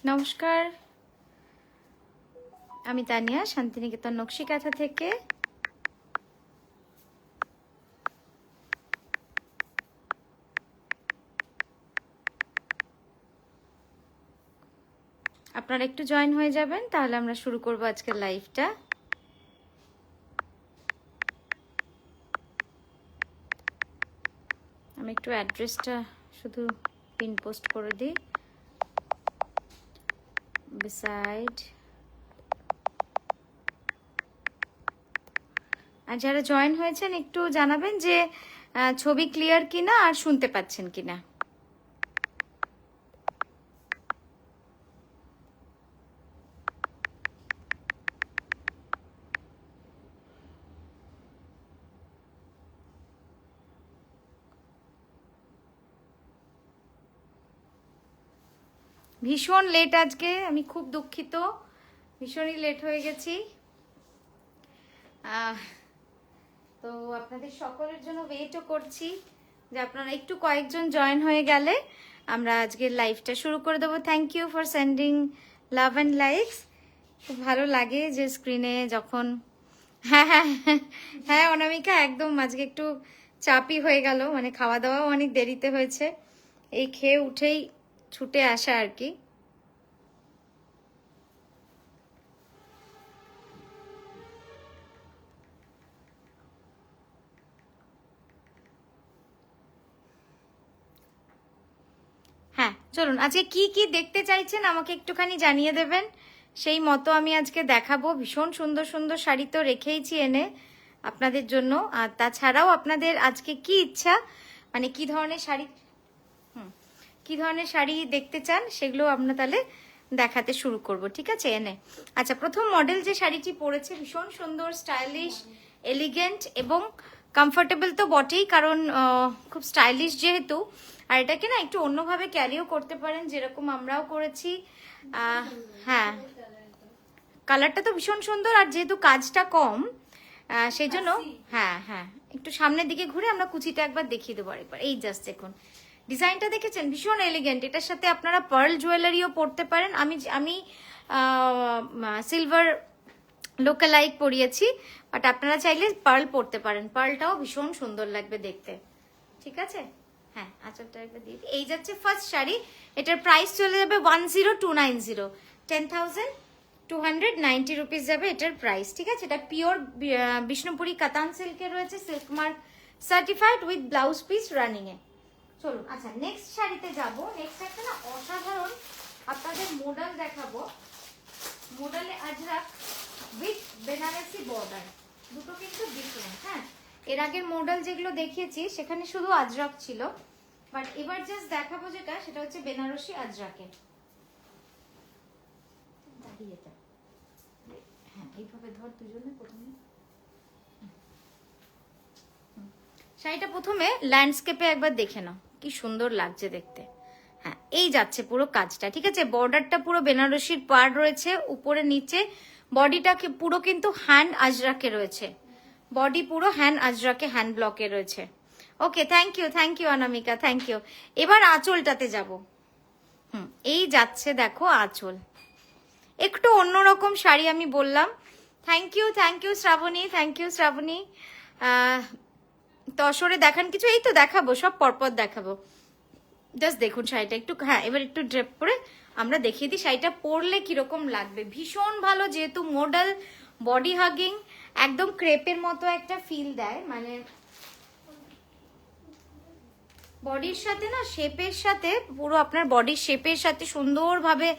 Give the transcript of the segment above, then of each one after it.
নমস্কার, আমি তানিয়া শান্তিনিকেতন নকশি কাঁথা থেকে। আপনারা একটু জয়েন হয়ে যাবেন, তাহলে আমরা শুরু করব আজকের লাইভটা। আমি একটু অ্যাড্রেসটা শুধু পিন পোস্ট করে দিই। বিসাইড, আর যারা জয়েন হয়েছেন একটু জানাবেন যে ছবি ক্লিয়ার কিনা আর শুনতে পাচ্ছেন কিনা। ভীষণ লেট আজকে, আমি খুব দুঃখিত, ভীষণই লেট হয়ে গেছি। তো আপনাদের সকলের জন্য ওয়েটও করছি যে আপনারা একটু কয়েকজন জয়েন হয়ে গেলে আমরা আজকের লাইভটা শুরু করে দেবো। Thank you for sending love and likes. খুব ভালো লাগে যে স্ক্রিনে যখন হ্যাঁ হ্যাঁ হ্যাঁ অনামিকা, একদম আজকে একটু চাপই হয়ে গেল, মানে খাওয়া দাওয়াও অনেক দেরিতে হয়েছে, এই খেয়ে উঠেই ছুটে আসা আর কি। হ্যাঁ চলুন, আজকে কি কি দেখতে চাইছেন আমাকে একটুখানি জানিয়ে দেবেন, সেই মতো আমি আজকে দেখাবো। ভীষণ সুন্দর সুন্দর শাড়ি তো রেখেইছি এনে আপনাদের জন্য, আর তাছাড়াও আপনাদের আজকে কি ইচ্ছা, মানে কি ধরনের শাড়ি কি ধরনের শাড়ি দেখতে চান সেগুলো আমরা তাহলে দেখাতে শুরু করব, ঠিক আছে এনে। আচ্ছা, প্রথম মডেল যে শাড়িটি পরেছে ভীষণ সুন্দর, স্টাইলিশ, এলিগেন্ট এবং কমফোর্টেবল তো বটেই, কারণ খুব স্টাইলিশ যেহেতু, আর এটাকে না একটু অন্যভাবে ক্যারিও করতে পারেন, যেরকম আমরাও করেছি। হ্যাঁ, কালারটা তো ভীষণ সুন্দর, আর যেহেতু কাজটা কম সেই জন্য হ্যাঁ হ্যাঁ একটু সামনের দিকে ঘুরে আমরা কুচিটা একবার দেখিয়ে দেবো আরেকবার। এই জাস্ট দেখুন ডিজাইনটা, দেখেছেন? ভীষণ এলিগেন্ট। এটার সাথে আপনারা পার্ল জুয়েলারিও পরতে পারেন। আমি সিলভার লোকালাইক পরিয়েছি, বাট আপনারা চাইলে পার্ল পরতে পারেন, পার্লটাও ভীষণ সুন্দর লাগবে দেখতে, ঠিক আছে। হ্যাঁ, আঁচলটা একবার দিয়ে দিই। এই যাচ্ছে ফার্স্ট শাড়ি, এটার প্রাইস চলে যাবে 10290, 10,290 রুপিস যাবে এটার প্রাইস, ঠিক আছে। এটা পিওর বিষ্ণুপুরি কাতান সিল্কের রয়েছে, silk mark certified with blouse piece running এ। চলুন, আচ্ছা নেক্সট শাড়িতে যাবো। নেক্সট একটা না অসাধারণ আপনাদের মডেল দেখাবো, মডেলে আজরাক উইথ বেনারসি বর্ডার, দুটো কিন্তু ডিফারেন্ট। হ্যাঁ, এর আগের মডেল যেগুলো দেখিয়েছি সেখানে শুধু আজরাক ছিল, বাট এবার জাস্ট দেখাবো যেটা, সেটা হচ্ছে বেনারসি আজরাকের। হ্যাঁ, এইভাবে ধর দুজনে প্রথমে। শাড়িটা প্রথমে ল্যান্ডস্কেপে একবার দেখে নাও, কি সুন্দর লাগছে দেখতে। হ্যাঁ, এই যাচ্ছে পুরো কাজটা, ঠিক আছে। বর্ডারটা পুরো বেনারসির পাড় রয়েছে উপরে নিচে, বডিটা পুরো কিন্তু হ্যান্ড আজরাকে রয়েছে, বডি পুরো হ্যান্ড আজরাকে হ্যান্ড ব্লকে রয়েছে। Okay, thank you Anamika, thank you. এবার আঁচলটাতে যাব। এই যাচ্ছে দেখো আঁচল, একটু অন্যরকম শাড়ি আমি বললাম। Thank you Shraboni, thank you Shraboni. তসরে দেখান কিছু? এই তো দেখাবো, সব পরপর দেখাবো। জাস্ট দেখুন শাড়িটা একটু, হ্যাঁ এবার একটু ড্রেপ করে আমরা দেখিয়ে দিই শাড়িটা পরলে কিরকম লাগবে। ভীষণ ভালো, যেহেতু মডেল, বডি হাগিং, একদম ক্রেপের মতো একটা ফিল দেয়, মানে বডির সাথে না, শেপের সাথে, পুরো আপনার বডির শেপের সাথে সুন্দরভাবে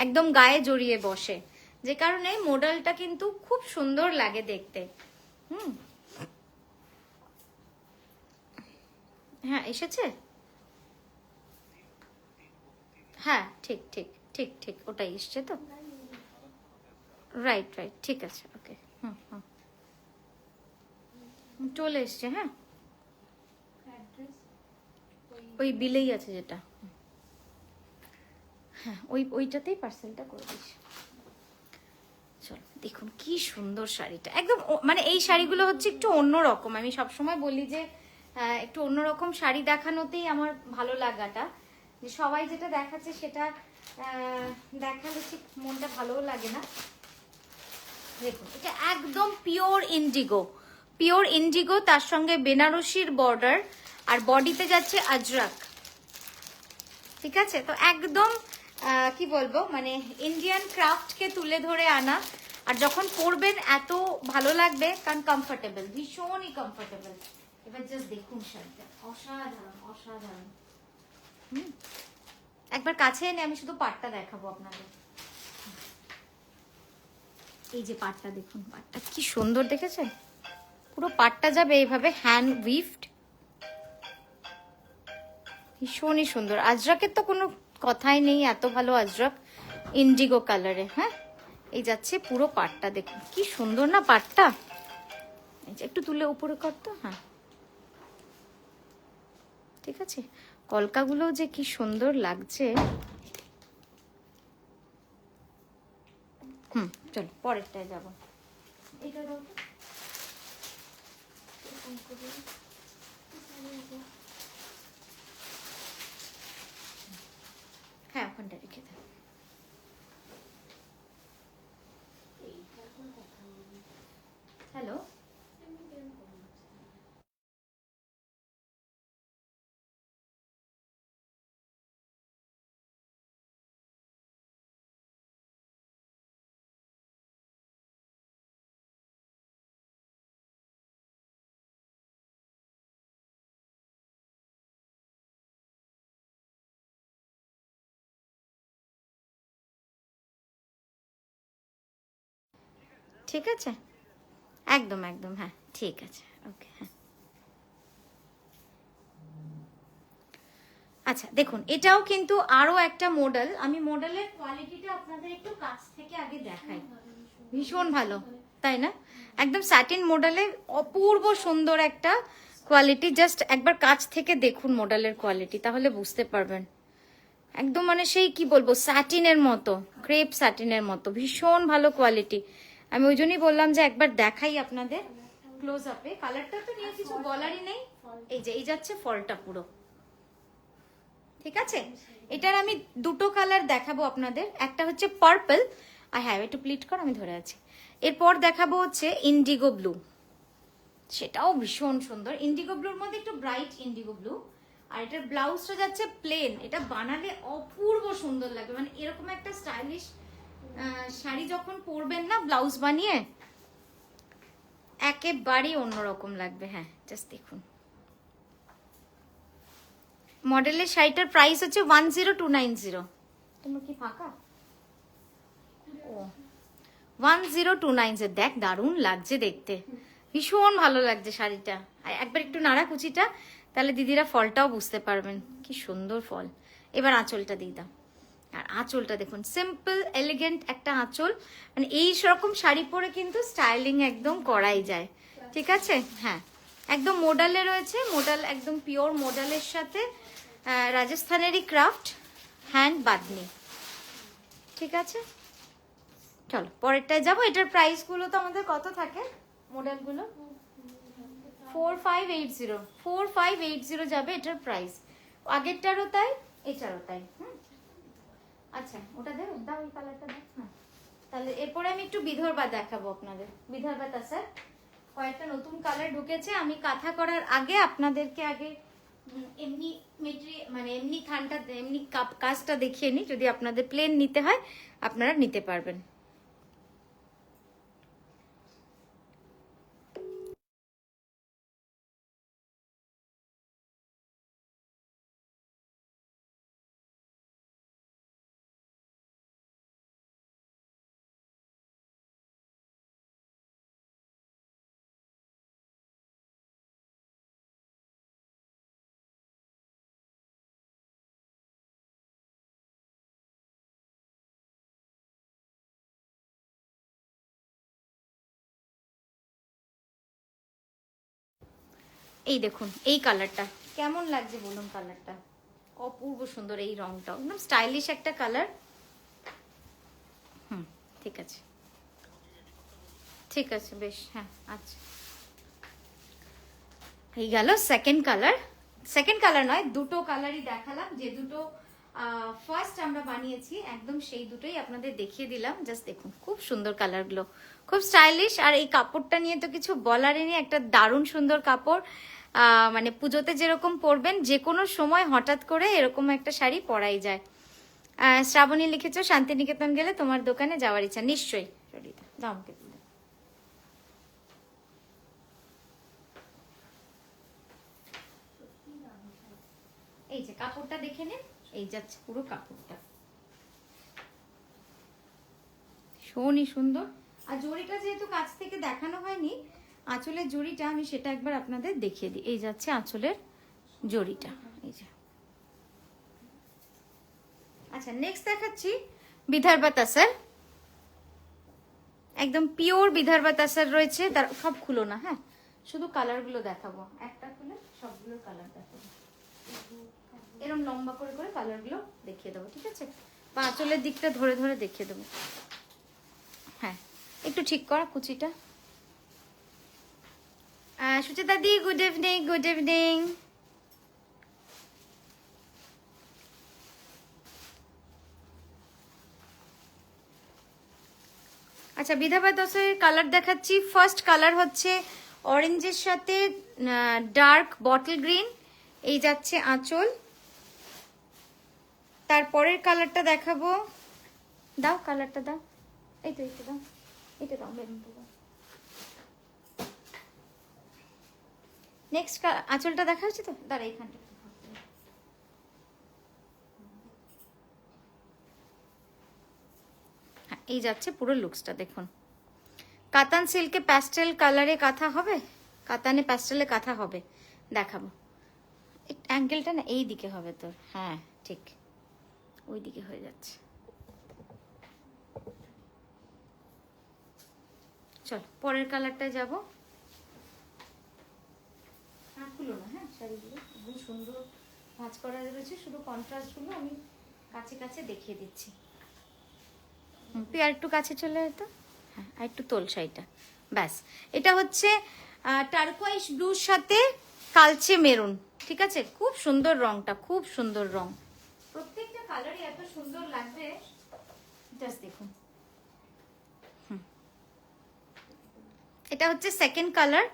একদম গায়ে জড়িয়ে বসে, যে কারণে মডেলটা কিন্তু খুব সুন্দর লাগে দেখতে। হ্যাঁ এসেছে, হ্যাঁ ঠিক ঠিক ঠিক ঠিক ওটাই এসছে তো, রাইট রাইট, ঠিক আছে, ওকে। চলে এসছে। হ্যাঁ, ওই বিলেই আছে যেটা, হ্যাঁ ওইটাতেই পার্সেলটা করে দিস। চলো দেখুন কি সুন্দর শাড়িটা, একদম মানে এই শাড়িগুলো হচ্ছে একটু অন্যরকম। আমি সবসময় বলি যে একটু অন্যরকম শাড়ি দেখানোতেই আমার ভালো লাগাটা, যে সবাই যেটা দেখাচ্ছে সেটা দেখালে ঠিক মনটা ভালোও লাগে না। দেখুন এটা একদম পিওর ইন্ডিগো, পিওর ইন্ডিগো, তার সঙ্গে বেনারসির বর্ডার, আর বডিতে যাচ্ছে আজরাক। ঠিক আছে, তো একদম কি বলবো, মানে ইন্ডিয়ান ক্রাফটকে তুলে ধরে আনা। আর যখন পরবেন এত ভালো লাগবে, কারণ কমফোর্টেবল, ভীষণই কমফোর্টেবল। এবার জাস্ট দেখুন শাড়িটা, অসাধারণ অসাধারণ। একবার কাছে এনে আমি শুধু পাটটা দেখাবো আপনাদের। এই যে পাটটা দেখুন, পাটটা কি সুন্দর দেখেছেন, পুরো পাটটা যাবে এইভাবে হ্যান্ড উইভড, ভীষণই সুন্দর। আজরাকের তো কোনো কথাই নেই, এত ভালো আজরাক ইন্ডিগো কালারে। হ্যাঁ, এই যাচ্ছে পুরো পাটটা, দেখুন কি সুন্দর না পাটটা। এই যে একটু তুলে উপরে করতো, হ্যাঁ ঠিক আছে। কলকাগুলো যে কি সুন্দর লাগছে। চলো পরেরটায় যাবো। এটা দাও তো। হ্যাঁ ওখানটা রেখে দাও। হ্যালো, ঠিক আছে, একদম একদম, হ্যাঁ ঠিক আছে, ওকে হ্যাঁ। আচ্ছা দেখুন, এটাও কিন্তু আরো একটা মডেল। আমি মডেলের কোয়ালিটিটা আপনাদের একটু কাছ থেকে আগে দেখাই। ভীষণ ভালো, তাই না? একদম স্যাটিন মডেলের অপূর্ব সুন্দর একটা কোয়ালিটি। জাস্ট একবার কাছ থেকে দেখুন মডেলের কোয়ালিটি, তাহলে বুঝতে পারবেন। একদম মানে সেই কি বলবো, স্যাটিনের মতো, ক্রেপ স্যাটিনের মতো, ভীষণ ভালো কোয়ালিটি। আমি ওই জন্যই বললাম যে একবার দেখাই আপনাদের ক্লোজ আপে। কালারটা তো নিয়ে কিছু বলারই নেই। এই যে এই যাচ্ছে ফলটা পুরো, ঠিক আছে। এটার আমি দুটো কালার দেখাবো আপনাদের, একটা হচ্ছে পার্পল, আর হ্যাঁ একটু প্লিট কর, আমি ধরে আছি। এরপর দেখাবো হচ্ছে ইন্ডিগো ব্লু, সেটাও ভীষণ সুন্দর। ইন্ডিগো ব্লুর মধ্যে একটু ব্রাইট ইন্ডিগো ব্লু। আর এটার ব্লাউজটা যাচ্ছে প্লেন। এটা বানালে অপূর্ব সুন্দর লাগবে, মানে এরকম একটা স্টাইলিশ শাড়ি যখন পরবেন না ব্লাউজ বানিয়ে, একেবারেই অন্যরকম লাগবে। হ্যাঁ জাস্ট দেখুন, মডেলের শাড়িটার প্রাইস হচ্ছে 10290। তোমার কি ফাঁকা? ও 10290। দেখ দারুণ লাগছে দেখতে, ভীষণ ভালো লাগছে শাড়িটা। একবার একটু নাড়া কুচিটা, তাহলে দিদিরা ফলটাও বুঝতে পারবেন কি সুন্দর ফল। এবার আঁচলটা দিয়ে দাও। আর আঁচলটা দেখুন, সিম্পল এলিগেন্ট একটা আঁচল। মানে এই রকম শাড়ি পরে কিন্তু স্টাইলিং একদম করাই যায়, ঠিক আছে। হ্যাঁ একদম মোডালে রয়েছে, মোডাল একদম পিওর মোডালের সাথে রাজস্থানেরই ক্রাফট হ্যান্ড বাঁধনি, ঠিক আছে। চলো পরেরটায় যাবো। এটার প্রাইসগুলো তো আমাদের কত থাকে মডেলগুলো? 4580, 4580 যাবে এটার প্রাইস। আগেরটারও তাই, এটারও তাই। আচ্ছা ওটা দেবো, দাও ওই কালারটা দাও। হ্যাঁ তাহলে এরপরে আমি একটু বিদর্ভা দেখাবো আপনাদের। বিদর্ভাটা স্যার কয়েকটা নতুন কালার ঢুকেছে। আমি কাঁথা করার আগে আপনাদেরকে আগে এমনি মেটেরিয়াল, মানে এমনি থানটা, এমনি কাজটা দেখিয়ে নিই। যদি আপনাদের প্লেন নিতে হয় আপনারা নিতে পারবেন। এই দেখুন এই কালারটা কেমন লাগছে বলুন, কালারটা অপূর্ব সুন্দর। এই রংটাও একদম স্টাইলিশ একটা কালার। ঠিক আছে ঠিক আছে বেশ, হ্যাঁ আচ্ছা। এই গেল সেকেন্ড কালার। সেকেন্ড কালার নয়, দুটো কালারই দেখালাম, যে দুটো ফার্স্ট আমরা বানিয়েছি একদম সেই দুটোই আপনাদের দেখিয়ে দিলাম। জাস্ট দেখুন খুব সুন্দর কালারগুলো, খুব স্টাইলিশ। আর এই কাপড়টা নিয়ে তো কিছু বলারই নেই, একটা দারুণ সুন্দর কাপড়। মানে পুজোতে যেরকম পরবেন, যে কোনো সময় হঠাৎ করে এরকম একটা শাড়ি পরাই যায়। শ্রাবণী লিখেছো শান্তিনিকেতন গেলে তোমার দোকানে যাওয়ার ইচ্ছা। নিশ্চয়ই দাও আমাকে। এই যে কাপড়টা দেখে নিন, এই যাচ্ছে পুরো কাপড়টা, ভীষণই সুন্দর। আর জড়িটা যেহেতু কাছ থেকে দেখানো হয়নি, আঁচলের জড়িটা আমি সেটা একবার আপনাদের দেখিয়ে দিই। এই যাচ্ছে আঁচলের জড়িটা, এই যে। আচ্ছা, নেক্সট দেখাচ্ছি বিদর্ভা তাসার। একদম পিওর বিদর্ভা তাসার রয়েছে। তার সব খুলো না, হ্যাঁ, শুধু কালারগুলো দেখাবো। একটা খুলে সবগুলো কালার দেখাবো, এরকম লম্বা করে করে কালারগুলো দেখিয়ে দেবো, ঠিক আছে? বা আঁচলের দিকটা ধরে ধরে দেখিয়ে দেবো। হ্যাঁ, একটু ঠিক করা কুচিটা। সুচিতা দি, গুড ইভিনিং, গুড ইভিনিং। আচ্ছা, বিদর্ভা তাসারের কালার দেখাচ্ছি। ফার্স্ট কালার হচ্ছে অরেঞ্জের সাথে ডার্ক বটল গ্রিন, এই যাচ্ছে আঁচল। তারপরের কালারটা দেখাবো, দাও কালারটা দাও, এই তো এইটা দাও, এটা দাও, বেলুনটা দাও। নেক্সট আঁচলটা দেখা হচ্ছে তো, দাঁড়া এইখানটা। হ্যাঁ, এই যাচ্ছে পুরো লুকসটা দেখুন। কাতান সিল্কে প্যাস্টেল কালারে কাঁথা হবে, কাতানে প্যাস্টেলে কাঁথা হবে, দেখাবো। অ্যাঙ্গেলটা না এই দিকে হবে তোর, হ্যাঁ ঠিক ওই দিকে হয়ে যাচ্ছে। চল পরের কালারটায় যাবো। খুলো না, হ্যাঁ, শাড়িগুলো খুব সুন্দর ভাঁজ করা রয়েছে, শুধু কন্ট্রাস্টগুলো আমি কাছে কাছে দেখিয়ে দিচ্ছি। তুই আর একটু কাছে চলে যেত, হ্যাঁ, আর একটু তোল শাড়িটা, ব্যাস। এটা হচ্ছে টার্কোয়াইশ ব্লুর সাথে কালচে মেরুন, ঠিক আছে? খুব সুন্দর রংটা, খুব সুন্দর রং। প্রত্যেকটা কালারই এত সুন্দর লাগবে, জাস্ট দেখুন। এটা হচ্ছে সেকেন্ড কালার।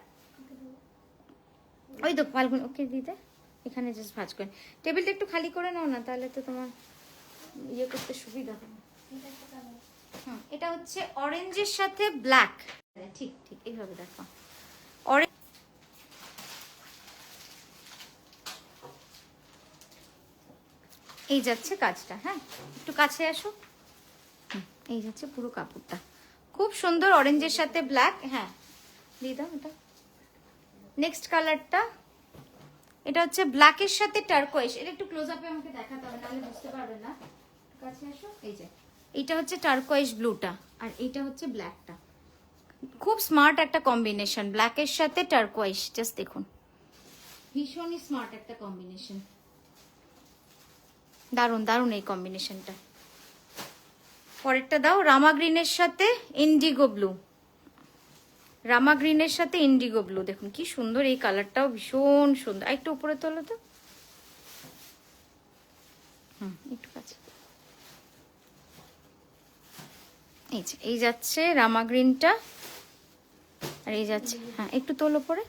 ওই তো ফাল্গুন, ওকে দিতে এখানে জাস্ট ভাঁজ করেন। টেবিলটা একটু খালি করে নাও না, তাহলে তো তোমার ইয়ে করতে সুবিধা হবে। এটা হচ্ছে অরেঞ্জের সাথে ব্ল্যাক, ঠিক ঠিক এইভাবে দেখো। অরেঞ্জ, এই যাচ্ছে কাজটা, হ্যাঁ একটু কাছে আসো। এই যাচ্ছে পুরো কাপড়টা, খুব সুন্দর অরেঞ্জের সাথে ব্ল্যাক। হ্যাঁ দিয়ে দাও এটা। নেক্সট কালারটা, এটা হচ্ছে ব্ল্যাকের সাথে টার্কোয়েশ। এটা একটু ক্লোজ আপে আমাকে দেখাতে হবে, নাহলে বুঝতে পারবে না। কাছে আসো, এই যে এইটা হচ্ছে টার্কোয়েশ ব্লুটা, আর এইটা হচ্ছে ব্ল্যাকটা। খুব স্মার্ট একটা কম্বিনেশন, ব্ল্যাকের সাথে টার্কোয়েশ। জাস্ট দেখুন, ভীষণই স্মার্ট একটা কম্বিনেশন, দারুণ দারুণ এই কম্বিনেশনটা। পরেরটা দাও, রামা গ্রিনের সাথে ইন্ডিগো ব্লু। রামা গ্রিনের সাথে ইন্ডিগো ব্লু, দেখুন কি সুন্দর এই কালারটাও, ভীষণ সুন্দর। একটু উপরে তোলো তো, একটু কাছে। এই যাচ্ছে রামা গ্রিনটা, আর এই যাচ্ছে, হ্যাঁ একটু তোলো পরে,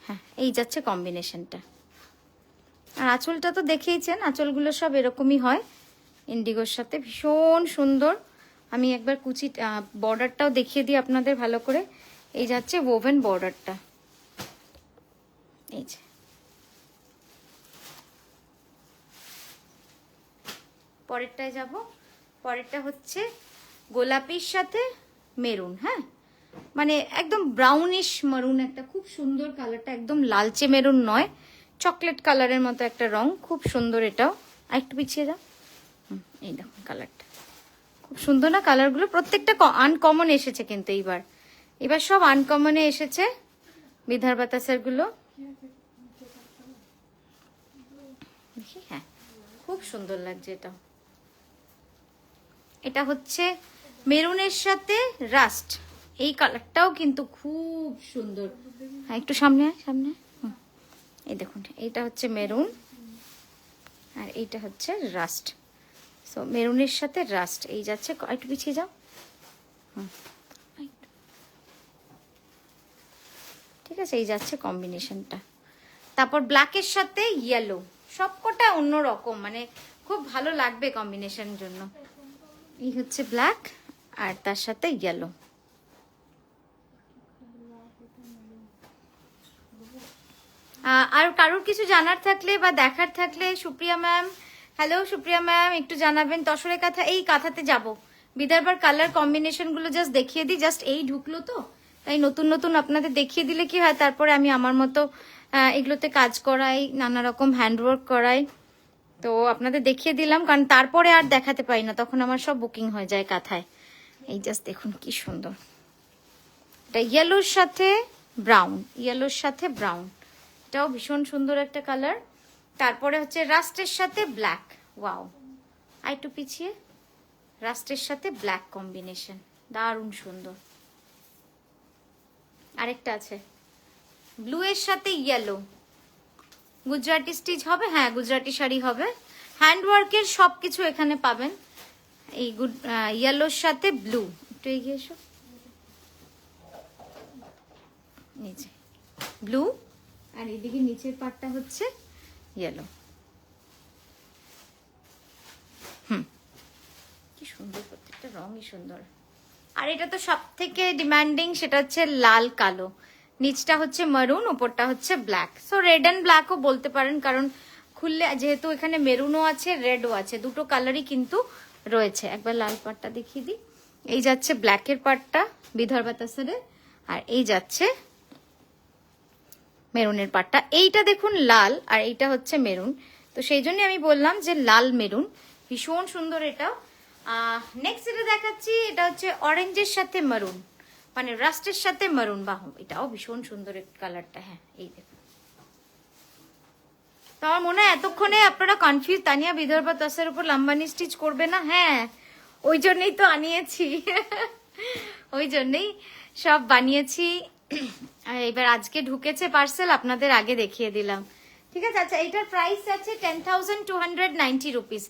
হ্যাঁ এই যাচ্ছে কম্বিনেশনটা। আর আঁচলটা তো দেখেইছেন, আঁচলগুলো সব এরকমই হয় ইন্ডিগোর সাথে, ভীষণ সুন্দর। আমি একবার কুচি বর্ডারটাও দেখিয়ে দিই আপনাদের ভালো করে। এই যাচ্ছে ওভেন বর্ডারটা, এই যে। পরেরটায় যাব, পরেরটা হচ্ছে গোলাপির সাথে মেরুন, হ্যাঁ মানে একদম ব্রাউনিশ মেরুন, একটা খুব সুন্দর কালারটা, একদম লালচে মেরুন নয়, চকলেট কালারের মতো একটা রং, খুব সুন্দর এটাও। আর একটু পিছিয়ে যাও, এই দেখুন কালারটা খুব সুন্দর না? কালারগুলো প্রত্যেকটা আনকমন এসেছে, কিন্তু এবার সব আনকমনে এসেছে বিদর্ভা তাসার গুলো। দেখি, হ্যাঁ খুব সুন্দর লাগছে এটা। এটা হচ্ছে মেরুনের সাথে রাস্ট, এই কালারটাও কিন্তু খুব সুন্দর। হ্যাঁ একটু সামনে সামনে, এই দেখুন এইটা হচ্ছে মেরুন, আর এইটা হচ্ছে রাস্ট। সো মেরুনের সাথে রাস্ট এই যাচ্ছে, একটু পিছিয়ে যাও। ঠিক আছে, এই যাচ্ছে কম্বিনেশনটা। তারপর ব্ল্যাকের সাথে ইয়েলো, সবকটা অন্যরকম, মানে খুব ভালো লাগবে কম্বিনেশনের জন্য। এই হচ্ছে ব্ল্যাক আর তার সাথে ইয়েলো। আর কারোর কিছু জানার থাকলে বা দেখার থাকলে, Supriya ma'am, hello Supriya ma'am, একটু জানাবেন। তসরের কাঁথা, এই কাঁথাতে যাব, বিদর্ভার কালার কম্বিনেশন গুলো জাস্ট দেখিয়ে দিই। জাস্ট এই ঢুকলো তো, তাই নতুন নতুন আপনাদের দেখিয়ে দিলে কি হয়, তারপরে আমি আমার মতো এগুলোতে কাজ করাই, নানা রকম হ্যান্ডওয়ার্ক করাই, তো আপনাদের দেখিয়ে দিলাম, কারণ তারপরে আর দেখাতে পারি না, তখন আমার সব বুকিং হয়ে যায় কাঁথায়। এই জাস্ট দেখুন কি সুন্দর, এটা ইয়েলোর সাথে ব্রাউন, ইয়েলোর সাথে ব্রাউন, এটাও ভীষণ সুন্দর একটা কালার। তারপরে হচ্ছে রাস্টের সাথে ব্ল্যাক, ওয়াও, আর একটু পিছিয়ে, রাস্টের সাথে ব্ল্যাক কম্বিনেশন, দারুণ সুন্দর। আরেকটা আছে ব্লু এর সাথে ইয়েলো, গুজরাটি স্টিচ হবে, হ্যাঁ গুজরাটি শাড়ি হবে, হ্যান্ডওয়ার্কের সবকিছু এখানে পাবেন। এই ইয়েলোর সাথে ব্লু, একটু এগিয়ে এসো, এই যে ব্লু, আর এদিকে নিচের পাটটা হচ্ছে ইয়েলো। কি সুন্দর, প্রত্যেকটা রঙই সুন্দর। আর এটা তো সব থেকে ডিমান্ডিং, সেটা হচ্ছে লাল কালো, নিচটা হচ্ছে মারুন, উপরটা হচ্ছে ব্ল্যাক। সো রেড অ্যান্ড ব্ল্যাকও বলতে পারেন, কারণ খুললে যেহেতু এখানে মেরুনও আছে রেডও আছে, দুটো কালারই কিন্তু রয়েছে। একবার লাল পাটটা দেখিয়ে দিই, এই যাচ্ছে ব্ল্যাকের পাটটা বিদর্ভা তাসারে, আর এই যাচ্ছে মেরুনের পাটটা। এইটা দেখুন লাল, আর এইটা হচ্ছে মেরুন, তো সেই জন্য আমি বললাম যে লাল মেরুন, ভীষণ সুন্দর এটা। নেক্সট এটা দেখাচ্ছি, এটা হচ্ছে অরেঞ্জের সাথে মারুন, মানে রাস্টের সাথে মারুন, বাহ এটাও ভীষণ সুন্দর কালারটা। হ্যাঁ এই দেখুন, তো আমার মনে হয় এতক্ষণে আপনারা কনফিউজ, তানিয়া বিদর্ভা তাসের উপর লাম্বানি স্টিচ করবে না, হ্যাঁ ওই জন্যই তো আনিয়েছি ওই জন্যই সব বানিয়েছি। এবার আজকে ঢুকেছে পার্সেল, আপনাদের আগে দেখিয়ে দিলাম, ঠিক আছে। আচ্ছা এটার প্রাইস আছে 10,290 রুপিস,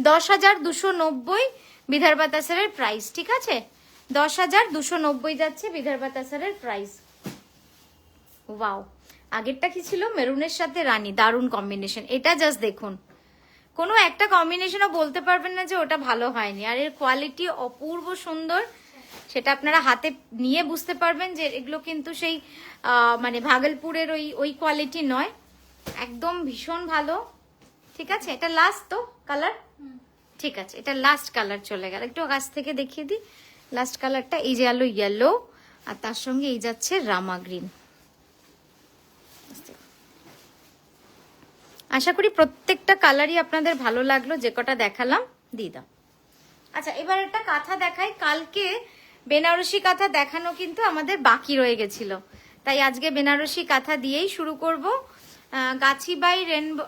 10,290 বিদর্ভা তাসারের প্রাইস, ঠিক আছে, 10,290 যাচ্ছে বিদর্ভা তাসারের প্রাইস। ওয়াও, আগেরটা কি ছিল, মেরুনের সাথে রানী, দারুণ কম্বিনেশন। এটা জাস্ট দেখুন, কোনো একটা কম্বিনেশনও বলতে পারবেন না যে ওটা ভালো হয়নি, আর এর কোয়ালিটি অপূর্ব সুন্দর, সেটা আপনারা হাতে নিয়ে বুঝতে পারবেন যে এগুলো কিন্তু সেই মানে ভাগলপুরের ওই কোয়ালিটি নয়, একদম ভীষণ ভালো। ঠিক আছে, এটা লাস্ট তো কালার, ঠিক আছে, এটা লাস্ট কালার চলে গেল, একটু কাছ থেকে দেখিয়ে দিই লাস্ট কালারটা। এই যে আলো ইয়েলো, আর তার সঙ্গে এই যাচ্ছে রামা গ্রিন। আশা করি প্রত্যেকটা কালারই আপনাদের ভালো লাগলো, যে কটা দেখালাম দিয়ে দাও। আচ্ছা এবার একটা কাঁথা দেখাই, কালকে বেনারসি কাঁথা দেখানো কিন্তু আমাদের বাকি রয়ে গেছিল, তাই আজকে বেনারসি কাঁথা দিয়েই শুরু করব। গাছি বাই রেনবো,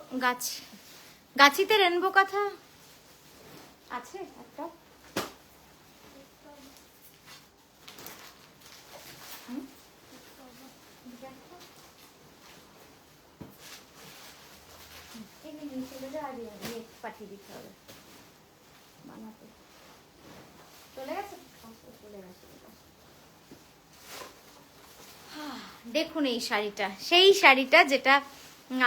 গাছিতে রেনবো কাঁথা আছে একটা, পাঠিয়ে দিতে হবে বানাতে, চলে গেছে, চলে গেছে। দেখুন এই শাড়িটা, সেই শাড়িটা যেটা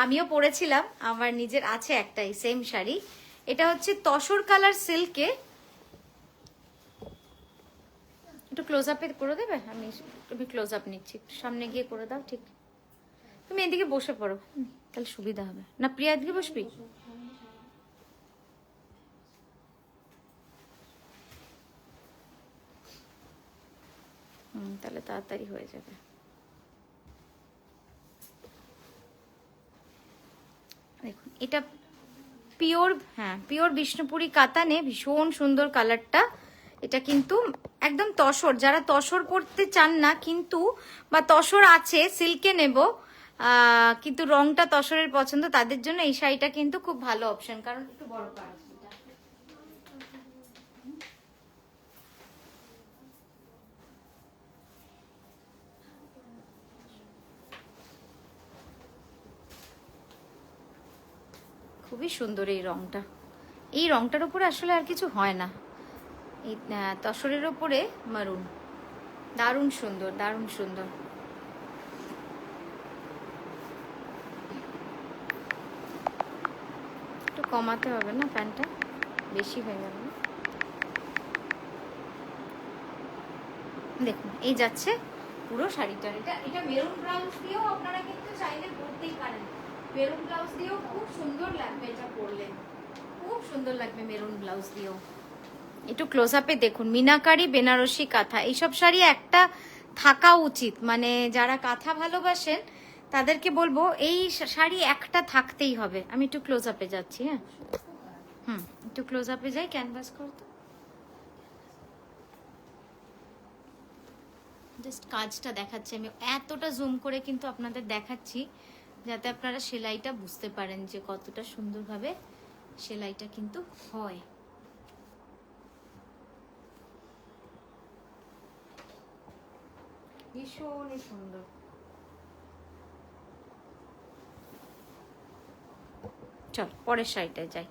আমিও পরেছিলাম, আমার নিজের আছে একটাই সেম শাড়ি, এটা হচ্ছে তসর কালার সিল্কে। একটু ক্লোজ আপে করে দেবে, আমি ক্লোজ আপ নিচ্ছি, একটু সামনে গিয়ে করে দাও, ঠিক তুমি এদিকে বসে পড়ো, তাহলে সুবিধা হবে। না প্রিয়া এদিকে বসবি, তাহলে তাড়াতাড়ি হয়ে যাবে। দেখুন এটা পিওর, হ্যাঁ পিওর বিষ্ণুপুরি কাতানে, ভীষণ সুন্দর কালারটা। এটা কিন্তু একদম তসর, যারা তসর পরতে চান না কিন্তু, বা তসর আছে সিল্কে নেব কিন্তু রংটা তসরের পছন্দ, তাদের জন্য এই শাড়িটা কিন্তু খুব ভালো অপশন, কারণ একটু বড় কাজ। খুবই সুন্দর এই রংটা। এই রংটার উপরে আসলে আর কিছু হয় না, এই তসরের ওপরে মারুন, দারুণ সুন্দর, দারুণ সুন্দর। একটু কমাতে হবে না, প্যান্টটা বেশি হয়ে গেল। দেখুন এই যাচ্ছে পুরো শাড়িটার। এটা মেরুন ব্লাউজ দিয়েও আপনারা কিন্তু চাইলে পরতেই পারেন। মেরুন ব্লাউজ দিয়েও খুব সুন্দর লাগবে, এটা পরলে খুব সুন্দর লাগবে মেরুন ব্লাউজ দিয়েও। একটু ক্লোজ আপে দেখুন, মিনাকারি বেনারসি কাঁথা, এইসব শাড়ি একটা থাকা উচিত। মানে যারা কাঁথা ভালোবাসেন তাদেরকে বলবো এই শাড়ি একটা থাকতেই হবে। আমি একটু ক্লোজ আপে যাচ্ছি, হ্যাঁ একটু ক্লোজ আপে যাই, ক্যানভাস করতে জাস্ট কাজটা দেখাচ্ছি আমি, এতটা জুম করে কিন্তু আপনাদের দেখাচ্ছি যাতে আপনারা সেলাইটা বুঝতে পারেন যে কতটা সুন্দরভাবে সেলাইটা কিন্তু হয়। ভীষণই সুন্দর। চল পরের শাড়িটায় যাই।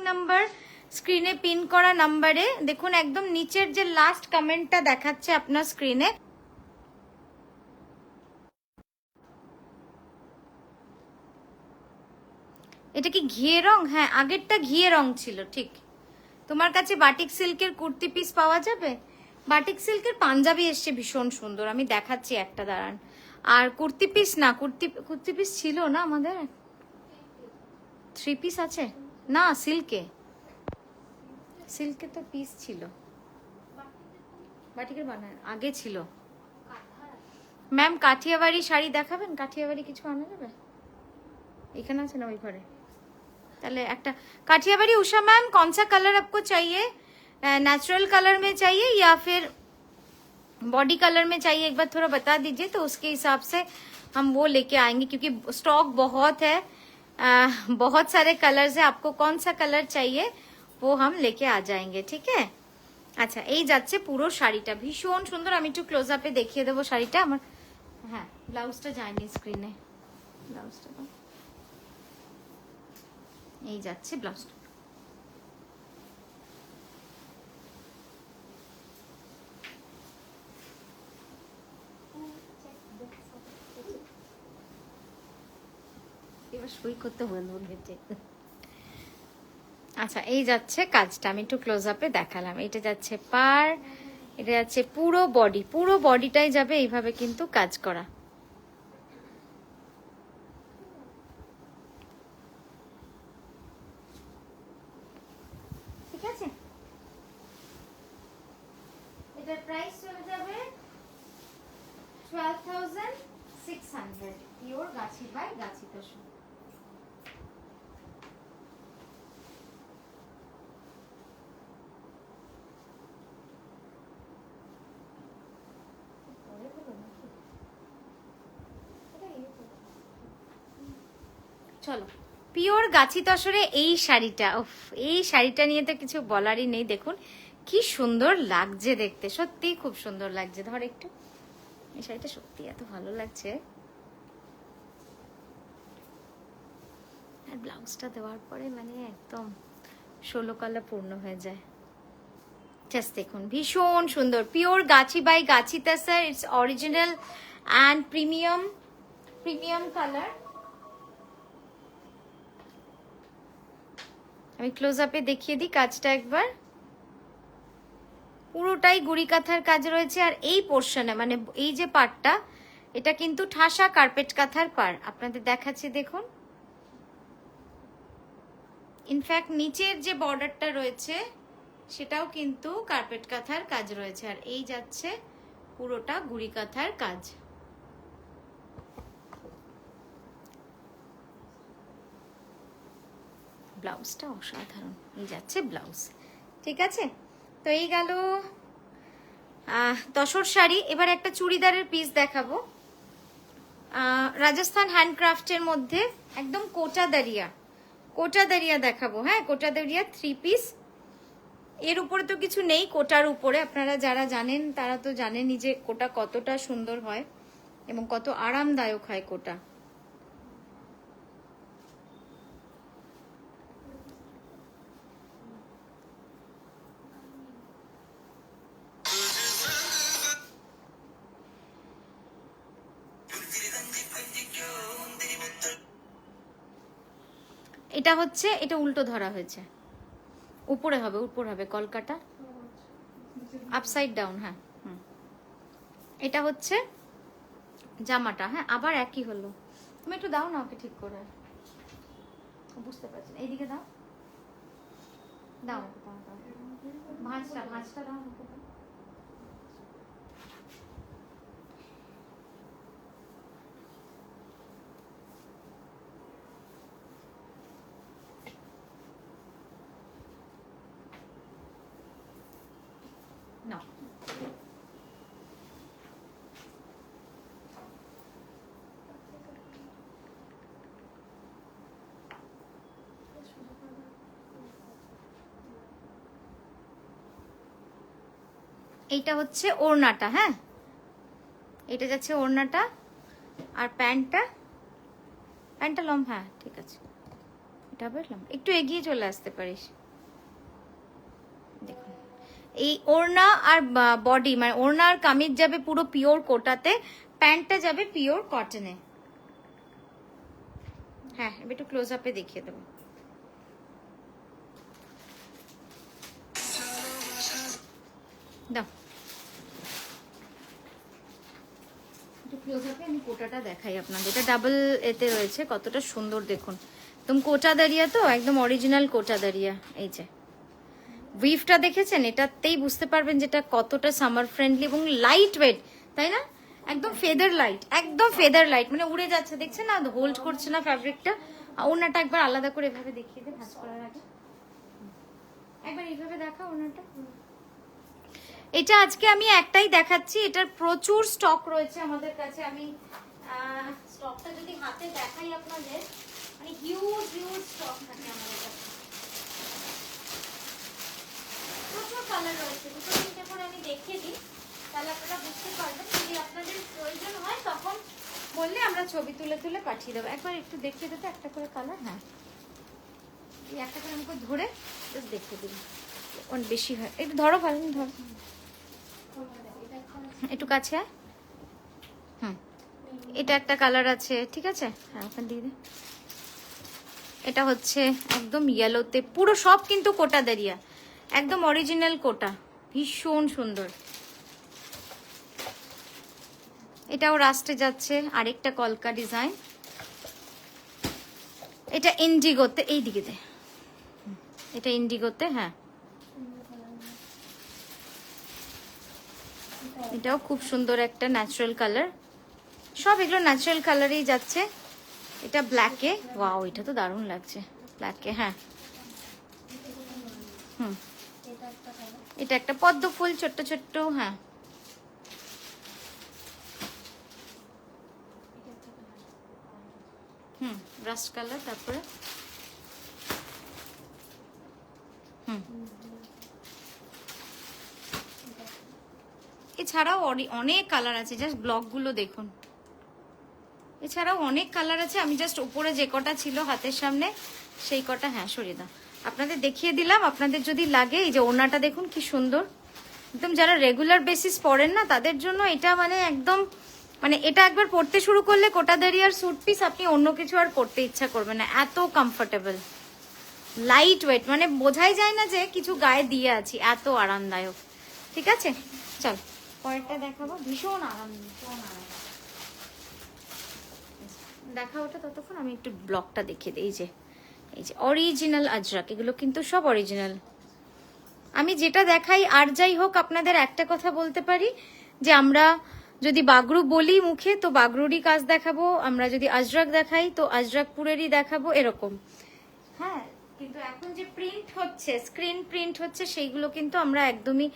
নাম্বার স্ক্রিনে পিন করা নাম্বারে দেখুন, একদম নিচের যে লাস্ট কমেন্টটা দেখাচ্ছে আপনার স্ক্রিনে, এটা কি ঘিয়ে রং? হ্যাঁ আগেরটা ঘিয়ে রং ছিল ঠিক। তোমার কাছে বাটিক সিল্কের কুর্তি পিস পাওয়া যাবে? বাটিক সিল্কের পাঞ্জাবি এসছে ভীষণ সুন্দর, আমি দেখাচ্ছি একটা, দাঁড়ান। আর কুর্তি পিস না, কুর্তি পিস ছিল না আমাদের, 3 পিস আছে না সিল্কে, সিল্কে তো পিস ছিল, বাটিকের বানায় আগে ছিল। ম্যাম কাঠিয়াবাড়ি শাড়ি দেখাবেন? কাঠিয়াবাড়ি কিছু আনা যাবে? এখানে আছে না ওই ঘরে? তাহলে একটা काठियावाड़ी। उषा मैम कौन सा कलर आपको चाहिए? नेचुरल कलर में चाहिए या फिर बॉडी कलर में चाहिए? एक बार थोड़ा बता दीजिए तो उसके हिसाब से हम वो लेके आएंगे, क्योंकि स्टॉक बहुत है, बहुत सारे कलर्स है। आपको कौन सा कलर चाहिए वो हम लेके आ जाएंगे, ठीक है? আচ্ছা এই যাচ্ছে পুরো শাড়িটা, ভীষণ সুন্দর। আমি একটু ক্লোজ আপে দেখিয়ে দেবো শাড়িটা আমার। হ্যাঁ ব্লাউজটা যায়নি স্ক্রিনে, ব্লাউজটা এই যাচ্ছে ব্লাউজটা। এবার সই করতে বলবো ঘেটে। আচ্ছা এই যাচ্ছে কাজটা, আমি একটু ক্লোজ আপে দেখালাম। এটা যাচ্ছে পার, এটা যাচ্ছে পুরো বডি, পুরো বডিটাই যাবে এইভাবে কিন্তু কাজ করা। ঠিক আছে, এটার প্রাইস চলে যাবে 12,600, পিওর গাছি বাই গাছি তসর। চলো পিওর গাছি তসরে এই শাড়িটা, এই শাড়িটা নিয়ে তো কিছু বলারই নেই। দেখুন কি সুন্দর লাগছে দেখতে, সত্যি খুব সুন্দর লাগছে। ধর একটু, এই শাড়িটা সত্যি এত ভালো লাগছে। আর ব্লাউজটা দেওয়ার পরে মানে একদম 16 কালা পূর্ণ হয়ে যায়। জাস্ট দেখুন ভীষণ সুন্দর, pure Gachhi by Gachhi tussar, it's original and premium colour. আমি ক্লোজ আপে দেখিয়ে দিই কাজটা একবার। পুরোটাই গুড়ি কাঁথার কাজ রয়েছে, আর এই পোর্শনে মানে এই যে পার্টটা, এটা কিন্তু ঠাসা কার্পেট কাঁথার পার। আপনাদের দেখাচ্ছি দেখুন, ইনফ্যাক্ট নিচের যে বর্ডারটা রয়েছে সেটাও কিন্তু কার্পেট কাঁথার কাজ রয়েছে, আর এই যাচ্ছে পুরোটা গুড়ি কাঁথার কাজ। ব্লাউজটা অসাধারণ, এই যাচ্ছে ব্লাউজ। ঠিক আছে, তো এই গেল তসর শাড়ি। এবার একটা চুড়িদারের পিস দেখাবো, রাজস্থান হ্যান্ডক্রাফটের মধ্যে একদম কোটা দারিয়া দেখাবো। হ্যাঁ, কোটা দারিয়া 3 পিস। এর উপরে তো কিছু নেই, কোটার উপরে আপনারা যারা জানেন তারা তো জানেনই যে কোটা কতটা সুন্দর হয় এবং কত আরামদায়ক হয় কোটা। এটা হচ্ছে, এটা উল্টো ধরা হয়েছে, উপরে হবে কলকাটা, আপসাইড ডাউন। হ্যাঁ, এটা হচ্ছে জামাটা। হ্যাঁ, আবার একই হলো। তুমি একটু দাও না ওকে ঠিক করে, বুঝতে পারছি না। এইদিকে দাও, দাও ভাঁজটা দাও। না, এইটা হচ্ছে ওড়নাটা। হ্যাঁ, এটা যাচ্ছে ওড়নাটা, আর প্যান্টটা লম্বা। হ্যাঁ ঠিক আছে, এটা বেরলাম, একটু এগিয়ে চলে আসতে পারিস। দেখুন, এই ওড়না আর বডি, মানে ওড়না আর কামিজ যাবে পুরো পিওর কোটাতে, প্যান্টটা যাবে পিওর কটনে। হ্যাঁ, এবার একটু ক্লোজ আপে দেখিয়ে দেবো। দাও একটু ক্লোজ আপে আমি কোটাটা দেখাই আপনাদের। এটা ডাবল এতে রয়েছে, কতটা সুন্দর দেখুন। একদম কোটা দাঁড়িয়া, তো একদম অরিজিনাল কোটা দাঁড়িয়া। এই যে উইভটা দেখেছেন, এটাতেই বুঝতে পারবেন যেটা কতটা সামার ফ্রেন্ডলি এবং লাইট ওয়েট, তাই না? একদম ফেদার লাইট, একদম ফেদার লাইট, মানে উড়ে যাচ্ছে, দেখছেন না, হোল্ড করছে না ফ্যাব্রিকটা। ওনাটা একবার আলাদা করে এভাবে দেখিয়ে দে, ভাঁজ করার আগে একবার এইভাবে দেখা ওনাটা। এটা আজকে আমি একটাই দেখাচ্ছি, এটার প্রচুর স্টক রয়েছে আমাদের কাছে। আমি স্টকটা যদি হাতে দেখাই আপনাদের, মানে হিউজ স্টক থাকে আমাদের কাছে, প্রচুর কালার রয়েছে। দুটো তিনটে করে আমি দেখিয়ে দিই, তাহলে আপনারা বুঝতে পারবেন। যদি আপনাদের প্রয়োজন হয় তখন বললে আমরা ছবি তুলে পাঠিয়ে দেবো। একবার একটু দেখিয়ে দিতে একটা করে কালার। হ্যাঁ, এই একটা করে আমাকে ধরে দেখিয়ে দিন, অনেক বেশি হয়। একটু ধরো, ভালো ধরো, একটু কাছে। এটা একটা কালার আছে, ঠিক আছে। হ্যাঁ, ওখানে দিয়ে দে। এটা হচ্ছে একদম ইয়েলোতে, পুরো সব কিন্তু কোটা দাঁড়িয়া, একদম অরিজিনাল কোটা, ভীষণ সুন্দর। এটাও রাস্টে যাচ্ছে, আরেকটা কলকা ডিজাইন। এটা ইন্ডিগোতে, এই দিকে দে, এটা ইন্ডিগোতে। হ্যাঁ, এটাও খুব সুন্দর একটা ন্যাচারাল কালার, সব এগুলো ন্যাচারাল কালারেই যাচ্ছে। এটা ব্ল্যাকে, ওয়াও, এটা তো দারুণ লাগছে ব্ল্যাকে। হ্যাঁ, এটা একটা পদ্ম ফুল, ছোট্ট ছোট্ট। হ্যাঁ, রাস্ট কালার। তারপরে এছাড়াও অনেক কালার আছে, জাস্ট ব্লকগুলো দেখুন। এছাড়াও অনেক কালার আছে, আমি জাস্ট উপরে যে কটা ছিল হাতের সামনে সেই কটা, হ্যাঁ সরিয়ে দাও, আপনাদের দেখিয়ে দিলাম। আপনাদের যদি লাগে, এই যে ওড়নাটা দেখুন কি সুন্দর, একদম যারা রেগুলার বেসিস পরেন না তাদের জন্য এটা মানে একদম, মানে এটা একবার পরতে শুরু করলে কোটা দাঁড়িয়ার স্যুট পিস আপনি অন্য কিছু আর পরতে ইচ্ছা করবে না, এত কমফোর্টেবল, লাইট ওয়েট, মানে বোঝাই যায় না যে কিছু গায়ে দিয়ে আছি, এত আরামদায়ক। ঠিক আছে, চল পরেরটা দেখাবো। ভীষণ আরাম দেখা ওটা, ততক্ষণ আমি একটু ব্লকটা দেখিয়ে দিই। এই যে অরিজিনাল আজরাক, এগুলো কিন্তু সব অরিজিনাল। আমি যেটা দেখাই আর যাই হোক, আপনাদের একটা কথা বলতে পারি যে আমরা যদি বাগরু বলি মুখে তো বাগরুরই কাজ দেখাবো, আমরা যদি আজরাক দেখাই তো আজরাকপুরেরই দেখাবো, এরকম। হ্যাঁ, কিন্তু এখন যে প্রিন্ট হচ্ছে, স্ক্রিন প্রিন্ট হচ্ছে, সেইগুলো কিন্তু আমরা একদমই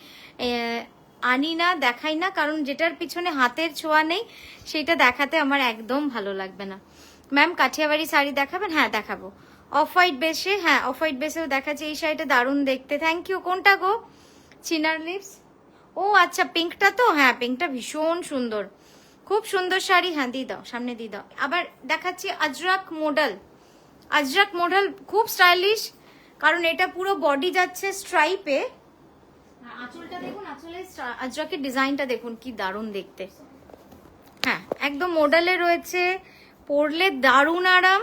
আনি না, দেখাই না, কারণ যেটার পিছনে হাতের ছোঁয়া নেই সেটা দেখাতে আমার একদম ভালো লাগবে না। ম্যাম কাঠিয়াবাড়ি শাড়ি দেখাবেন? হ্যাঁ দেখাবো। অফ হোয়াইট বেসে, হ্যাঁ অফ হোয়াইট বেসেও দেখাচ্ছে। এই শাড়িটা দারুণ দেখতে। Thank you. কোনটা গো? চিনার লিপস? ও আচ্ছা, পিঙ্কটা তো, হ্যাঁ পিঙ্কটা ভীষণ সুন্দর, খুব সুন্দর শাড়ি। হ্যাঁ দিয়ে দাও, সামনে দিয়ে দাও। আবার দেখাচ্ছি আজরাক মডেল। আজরাক মডেল খুব স্টাইলিশ, কারণ এটা পুরো বডি যাচ্ছে স্ট্রাইপে। আঁচলটা দেখুন, আঁচলের আজরাকের ডিজাইনটা দেখুন কি দারুণ দেখতে। হ্যাঁ একদম মডেলে রয়েছে, পরলে দারুণ আরাম।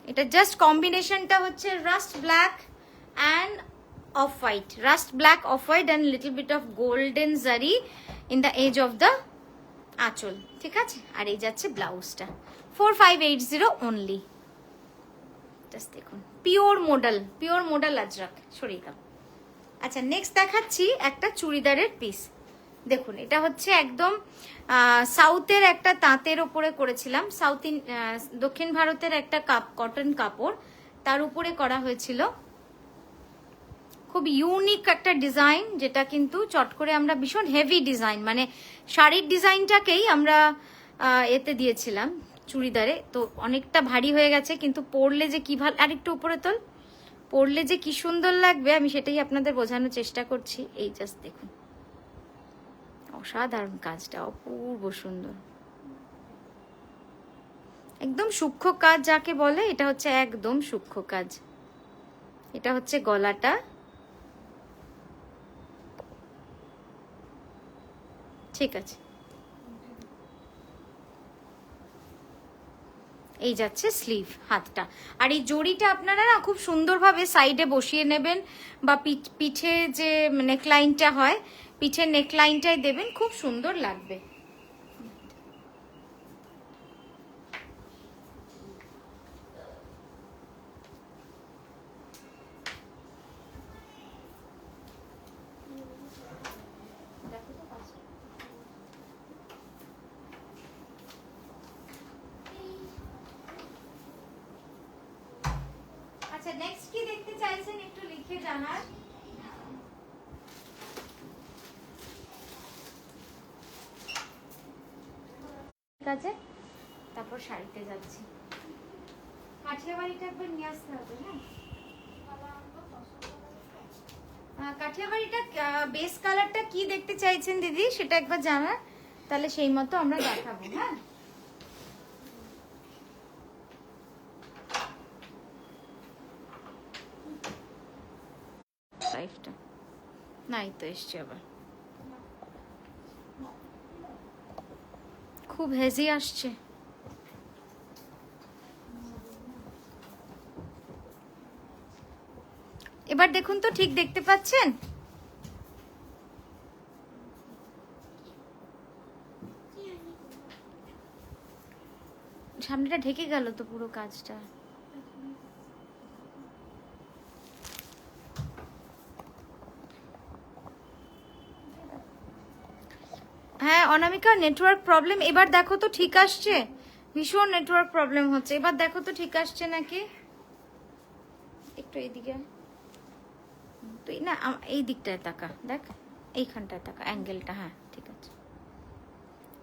এটা জাস্ট কম্বিনেশনটা হচ্ছে rust black and off white, rust black off white and little bit of golden zari in the edge of the aanchal, ঠিক আছে? আর এই যাচ্ছে ব্লাউজটা, 4580 অনলি। জাস্ট দেখুন, pure model, pure model Ajrak. সরিয়ে দাও। আচ্ছা নেক্সট দেখাচ্ছি একটা চুড়িদারের পিস। দেখুন এটা হচ্ছে একদম সাউথের একটা তাঁতের ওপরে করেছিলাম, দক্ষিণ ভারতের একটা কটন কাপড়, তার উপরে করা হয়েছিল। খুব ইউনিক একটা ডিজাইন, যেটা কিন্তু চট করে আমরা, ভীষণ হেভি ডিজাইন, মানে শাড়ির ডিজাইনটাকেই আমরা এতে দিয়েছিলাম চুড়িদারে। তো অনেকটা ভারী হয়ে গেছে, কিন্তু পরলে যে কি ভালো, আর একটু উপরে তোল, পরলে যে কি সুন্দর লাগবে আমি সেটাই আপনাদের বোঝানোর চেষ্টা করছি। এই জাস্ট দেখুন, অসাধারণ কাজটা, অপূর্ব সুন্দর, একদম সূক্ষ্ম কাজ যাকে বলে, এটা হচ্ছে একদম সূক্ষ্ম কাজ। এটা হচ্ছে গলাটা, ঠিক আছে? এই যাচ্ছে স্লিভ, হাতটা। আর এই জড়িটা আপনারা না খুব সুন্দরভাবে সাইডে বসিয়ে নেবেন, বা পিঠে যে নেকলাইনটা হয়, পিঠের নেকলাইনটাই দেবেন, খুব সুন্দর লাগবে। আচ্ছা নেক্সট কি দেখতে চাইছেন একটু লিখে জানার। ঠিক আছে, তারপর শাড়িতে যাচ্ছি। কাঠিয়াবাড়িটা একবার নিয়ে আসতে হবে। হ্যাঁ কাঠিয়াবাড়িটা বেস কালারটা কি দেখতে চাইছেন দিদি সেটা একবার জানার, তাহলে সেই মতো আমরা দেখাবো। হ্যাঁ লাইফটা নাই তো এসছে আবার, খুব হেজি আসছে। এবার দেখুন তো, ঠিক দেখতে পাচ্ছেন? সামনেটা ঢেকে গেল তো পুরো কাজটা। হ্যাঁ অনামিকা নেটওয়ার্ক প্রবলেম। এবার দেখো তো ঠিক আসছে, ভীষণ নেটওয়ার্ক প্রবলেম হচ্ছে। এবার দেখো তো ঠিক আসছে নাকি, একটু এইদিকে তুই না, এই দিকটায় তাকা, দেখ এইখানটায় তাকা, অ্যাঙ্গেলটা। হ্যাঁ ঠিক আছে,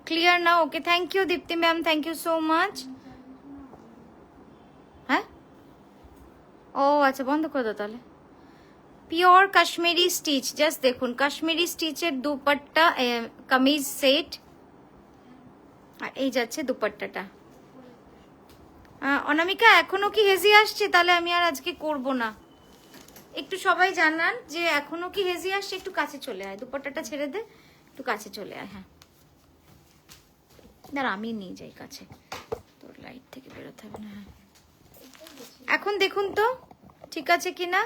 ক্লিয়ার না? Okay, thank you Dipti ma'am, thank you so much. হ্যাঁ ও আচ্ছা, বন্ধ করে দাও তাহলে। পিওর কাশ্মীরি স্টিচ, জাস্ট দেখুন কাশ্মীরি স্টিচের দুপাট্টা, কামিজ সেট, আর এই যাচ্ছে দুপাট্টাটা। অনামিকা এখনো কি হেজি আসছে? তাহলে আমি আর আজকে করব না। একটু সবাই জানান যে এখনো কি হেজি আসছে, একটু কাছে চলে আয়, দুপাট্টাটা ছেড়ে দে, একটু কাছে চলে আয়। হ্যাঁ দাঁড়া আমি নিয়ে যাই কাছে, তোর লাইট থেকে বেরোতে হবে না। হ্যাঁ এখন দেখুন তো ঠিক আছে কিনা,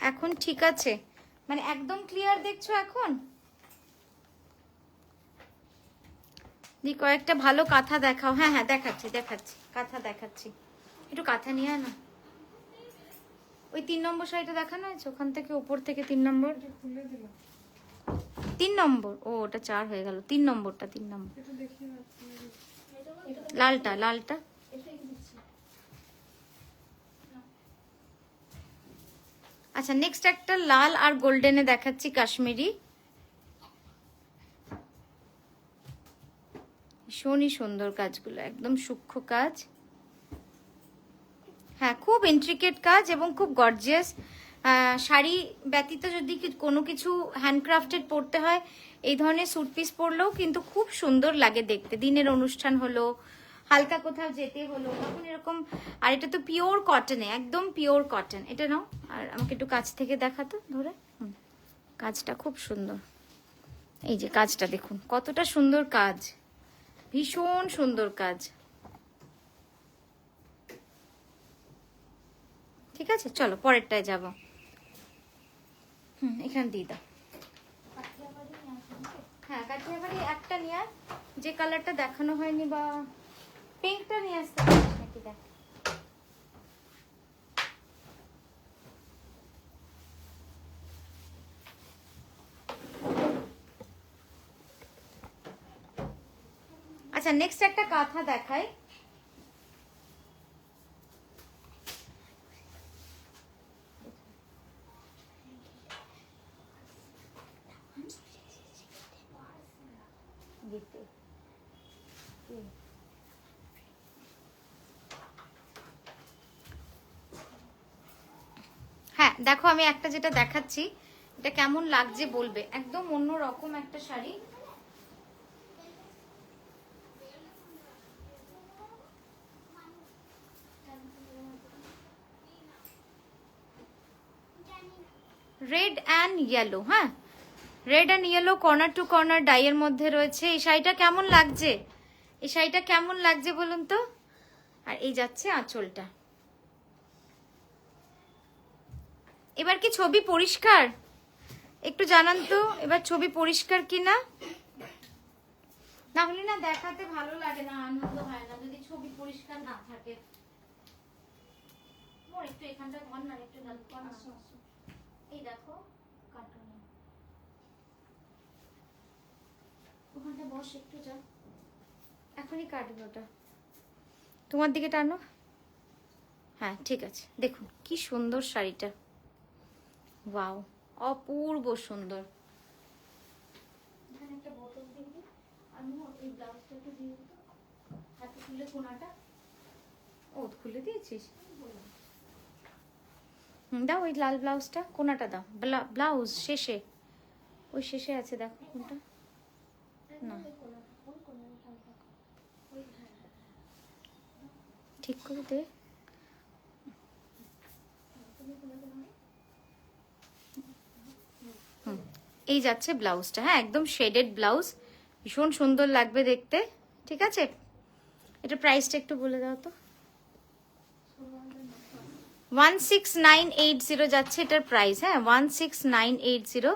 এখন ঠিক আছে, মানে একদম ক্লিয়ার দেখছো এখন? দি কয়েকটা ভালো কাঁথা দেখাও। হ্যাঁ হ্যাঁ দেখাচ্ছি দেখাচ্ছি, কাঁথা দেখাচ্ছি, একটু কাঁথা নিয়ে আয় না। ওই 3 নম্বর শাড়িটা দেখানো হয়েছে, ওখান থেকে উপর থেকে 3 নম্বর, 3 নম্বর, ও ওটা 4 হয়ে গেল, 3 নম্বরটা, 3 নম্বর লালটা, লালটা আচ্ছা, নেক্সট একটা লাল আর গোল্ডেনে দেখাচ্ছি, কাশ্মীরি। ভীষণই সুন্দর কাজগুলো, একদম সূক্ষ্ম কাজ। হ্যাঁ, খুব ইন্ট্রিকেট কাজ এবং খুব গর্জিয়াস। শাড়ি ব্যতীত যদি কোনো কিছু হ্যান্ডক্রাফটেড পরতে হয়, এই ধরনের স্যুট পিস পরলেও কিন্তু খুব সুন্দর লাগে দেখতে। দিনের অনুষ্ঠান হলো, হালকা কোথাও যেতে হলো, তখন এরকম। আর এটা তো পিওর কটনে, একদম পিওর কটন। এটা নাও, আর আমাকে একটু কাছ থেকে দেখাতো ধরে। কাজটা খুব সুন্দর, এই যে কাজটা দেখুন কতটা সুন্দর কাজ, ভীষণ সুন্দর কাজ। ঠিক আছে, চলো পরেরটায় যাব। এখানে দিয়ে দাও। হ্যাঁ, কাঠিয়াবাড়ি একটা নিয়ে আয়, যে কালারটা দেখানো হয়নি, বা পিঙ্কটা নিয়ে আসতে পারিস নাকি, দেখ। আচ্ছা, নেক্সট একটা কাঁথা দেখাই। হ্যাঁ দেখো, আমি একটা যেটা দেখাচ্ছি, এটা কেমন লাগছে বলবে। একদম অন্য রকম একটা শাড়ি। রেড অ্যান্ড ইয়েলো, হ্যাঁ red and yellow corner to corner ডাইয়ের মধ্যে রয়েছে। এই শাড়িটা কেমন লাগছে, এই শাড়িটা কেমন লাগছে বলুন তো। আর এই যাচ্ছে আঁচলটা। এবার কি ছবি পরিষ্কার, একটু জানান তো এবার ছবি পরিষ্কার কিনা। না হলে না দেখাতে ভালো লাগে না, আনন্দ হয় না যদি ছবি পরিষ্কার না থাকে। মোর একটু এখানটা ধর না, একটু হেল্প কর না। এই দেখো কার্টুন, ওখানটা বস একটু, যা এখনই কাটবে ওটা। তোমার দিকে টানো। হ্যাঁ ঠিক আছে, দেখুন কি সুন্দর শাড়িটা, ওয়াও অপূর্ব সুন্দর। এখানে একটা বোতল দিয়ে দিই, আমি এই ব্লাউজটা একটু দিয়ে দিই, হাতে খুলে কোনাটা। ও খুলে দিয়েছিস, দাও ওই লাল ব্লাউজটা, কোনাটা দাও। ব্লাউজ শেষে, ওই শেষে আছে দেখো কোনটা। না ঠিক করে দে। এই যাচ্ছে ব্লাউজটা, হ্যাঁ একদম শেডেড ব্লাউজ, ভীষণ সুন্দর লাগবে দেখতে। ঠিক আছে, এটা প্রাইসটা একটু বলে দাও তো। 16980 যাচ্ছে এটার প্রাইস। হ্যাঁ 16980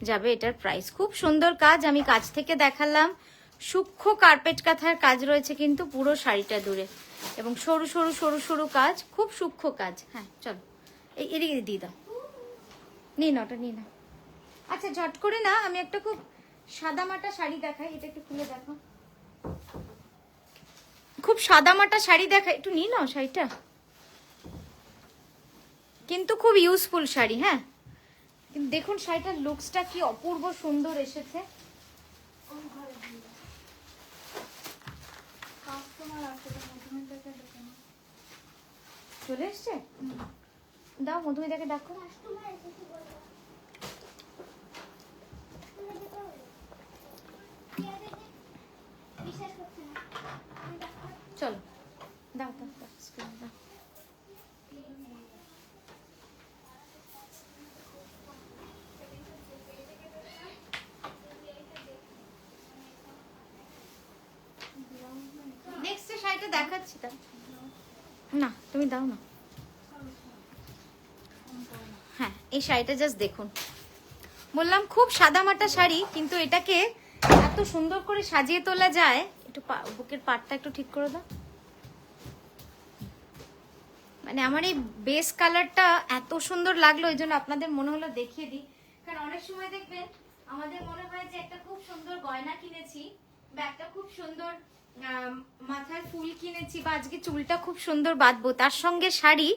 যাবে এটার প্রাইস। খুব সুন্দর কাজ, আমি কাছ থেকে দেখালাম। সূক্ষ্ম কার্পেট কাঁথার কাজ রয়েছে কিন্তু পুরো শাড়িটা দূরে, এবং সরু সরু সরু সরু কাজ, খুব সূক্ষ্ম কাজ। হ্যাঁ চলো এদিকে দিয়ে দাও, নিয়ে না ওটা নিয়ে না। আচ্ছা ঝট করে না, আমি একটা খুব সাদামাটা শাড়ি দেখাই, এটা একটু খুলে দেখো। খুব সাদামাটা শাড়ি দেখাই, একটু নিয়ে নাও শাড়িটা, কিন্তু খুব ইউজফুল শাড়ি। হ্যাঁ দেখুন শাড়িটার লুকসটা কি অপূর্ব সুন্দর এসেছে। চলে এসছে, দাও মধুমিতাকে ডাকো। চলো দাও দাও দাও, স্ক্রিন দাও। নেক্সট শাড়িটা দেখাচ্ছি, দাও না তুমি দাও না। হ্যাঁ এই শাড়িটা জাস্ট দেখুন, বললাম খুব সাদামাটা শাড়ি, কিন্তু এটাকে এত সুন্দর করে সাজিয়ে তোলা যায়। একটু বুকের পাটটা একটু ঠিক করে দাও। মানে আমার এই বেস কালারটা এত সুন্দর লাগলো, এই জন্য আপনাদের মনে হলো দেখিয়ে দিই। কারণ অনেক সময় দেখবেন আমাদের মনে হয় যে একটা খুব সুন্দর গয়না কিনেছি, বা একটা খুব সুন্দর মাথার ফুল কিনেছি, বা আজকে চুলটা খুব সুন্দর বাঁধবো, তার সঙ্গে শাড়ি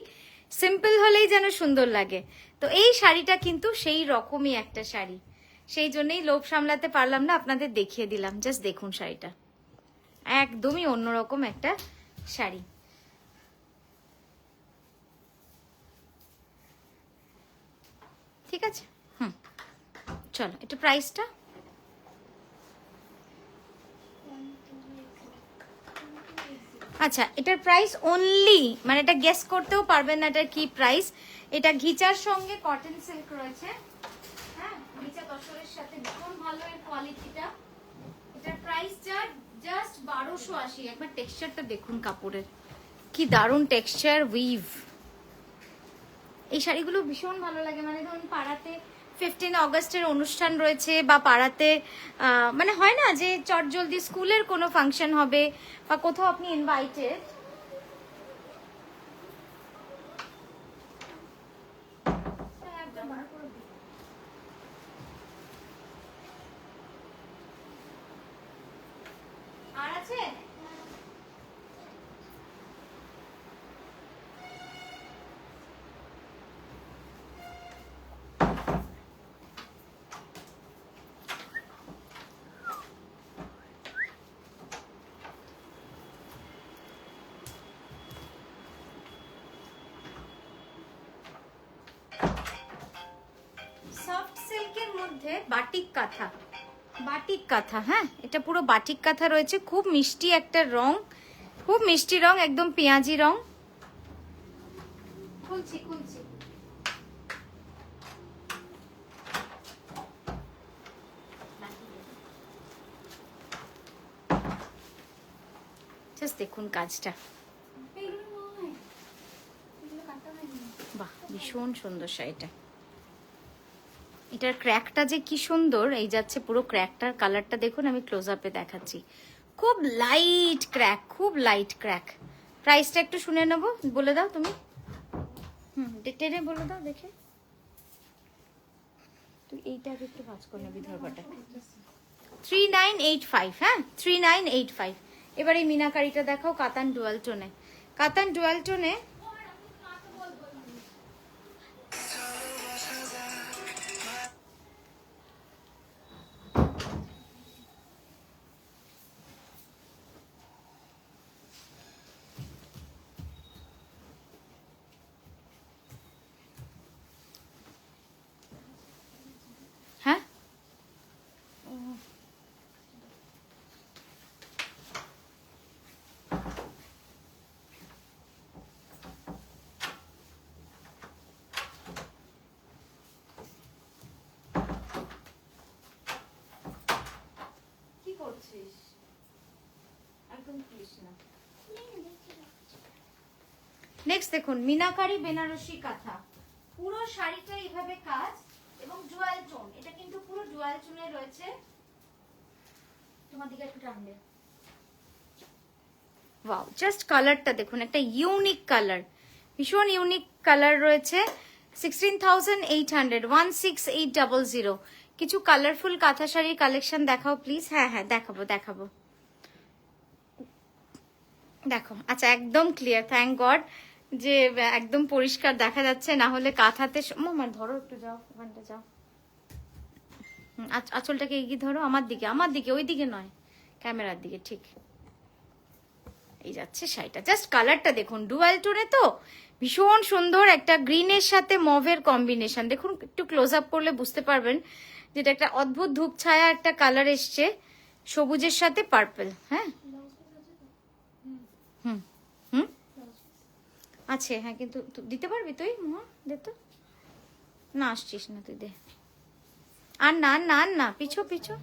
সিম্পল হলেই যেন সুন্দর লাগে। তো এই শাড়িটা কিন্তু সেই রকমই একটা শাড়ি, সেই জন্যই লোভ সামলাতে পারলাম না, আপনাদের দেখিয়ে দিলাম। জাস্ট দেখুন শাড়িটা, একদমই অন্যরকম একটা শাড়ি। ঠিক আছে, চলো একটু প্রাইসটা। আচ্ছা, এটার প্রাইস অনলি, মানে এটা গেস করতেও পারবেন না এটার কি প্রাইস। এটা ঘিচার সঙ্গে কটন সিল্ক রয়েছে, হ্যাঁ, ঘিচা তসরের সাথে, ভীষণ ভালো এর কোয়ালিটিটা। এটার প্রাইস জাস্ট 1280। একবার টেক্সচারটা দেখুন কাপড়ের, কি দারুণ টেক্সচার, উইভ। এই শাড়িগুলো ভীষণ ভালো লাগে, মানে ধরুন পাড়াতে 15 অগস্টের অনুষ্ঠান রয়েছে, বা পাড়াতে মানে হয় না যে চটজলদি স্কুলের কোনো ফাংশন হবে বা কোথাও আপনি ইনভাইটেড, আর আছে সফট সিল্কের মধ্যে বাটিক কাঁথা, বাটিক কাঁথা, হ্যাঁ, এটা পুরো বাটিক কাঁথা রয়েছে। খুব মিষ্টি একটা রং, খুব মিষ্টি রং, একদম পেঁয়াজি রং। খুলছি খুলছি, জাস্ট দেখুন কাজটা, বাহ ভীষণ সুন্দর শাড়িটা। এটার ক্র্যাকটা যে কি সুন্দর, এই যাচ্ছে পুরো ক্র্যাকটার কালারটা দেখুন, আমি ক্লোজ আপে দেখাচ্ছি, খুব লাইট ক্র্যাক, খুব লাইট ক্র্যাক। প্রাইসটা একটু শুনে নেবো, বলে দাও তুমি, টেনে বলে দাও দেখে। তুই এইটাকে একটু ভাঁজ করে নেবি ধরবাটা। 3985, হ্যাঁ 3985। এবার এই মিনাকারিটা দেখাও, কাতান ডুয়াল টোনে, কাতান ডুয়াল টোনে। হ্যাঁ কি করছিস, একদম প্লিজ না। নেক্সট দেখুন মিনাকারি বেনারসি কাঁথা, পুরো শাড়িটা এইভাবে কাজ এবং জুয়াল টোন। এটা কিন্তু পুরো জুয়াল টোনে রয়েছে। তোমার দিকে একটু টানলে, ওয়াও, জাস্ট কালারটা দেখুন, একটা ইউনিক কালার, ভীষণ ইউনিক কালার রয়েছে। 16,800, 16800। কিছু কালারফুল কাঁথা শাড়ির কালেকশন দেখাও প্লিজ। হ্যাঁ হ্যাঁ দেখাবো দেখাবো, দেখো। আচ্ছা একদম ক্লিয়ার, থ্যাংক গড যে একদম পরিষ্কার দেখা যাচ্ছে, না হলে কাঁথাতে মামা ধরো একটু, যাও ওখানটা যাও, আঁচলটাকে এগিয়ে ধরো আমার দিকে, আমার দিকে, ওই দিকে নয়, ক্যামেরার দিকে, ঠিক। এই যাচ্ছে শাড়িটা, জাস্ট কালারটা দেখুন, ডুয়াল টোনে তো ভীষণ সুন্দর, একটা গ্রিনের সাথে মভের কম্বিনেশন। দেখুন একটু ক্লোজ আপ করলে বুঝতে পারবেন যেটা একটা অদ্ভুত ধূপ ছায়া একটা কালার এসছে, সবুজের সাথে পার্পল। হ্যাঁ হুম হুম আছে, হ্যাঁ কিন্তু দিতে পারবি তুই, দে তো, না আসছিস না তুই, দে। আর না না না, পিছু পিছু,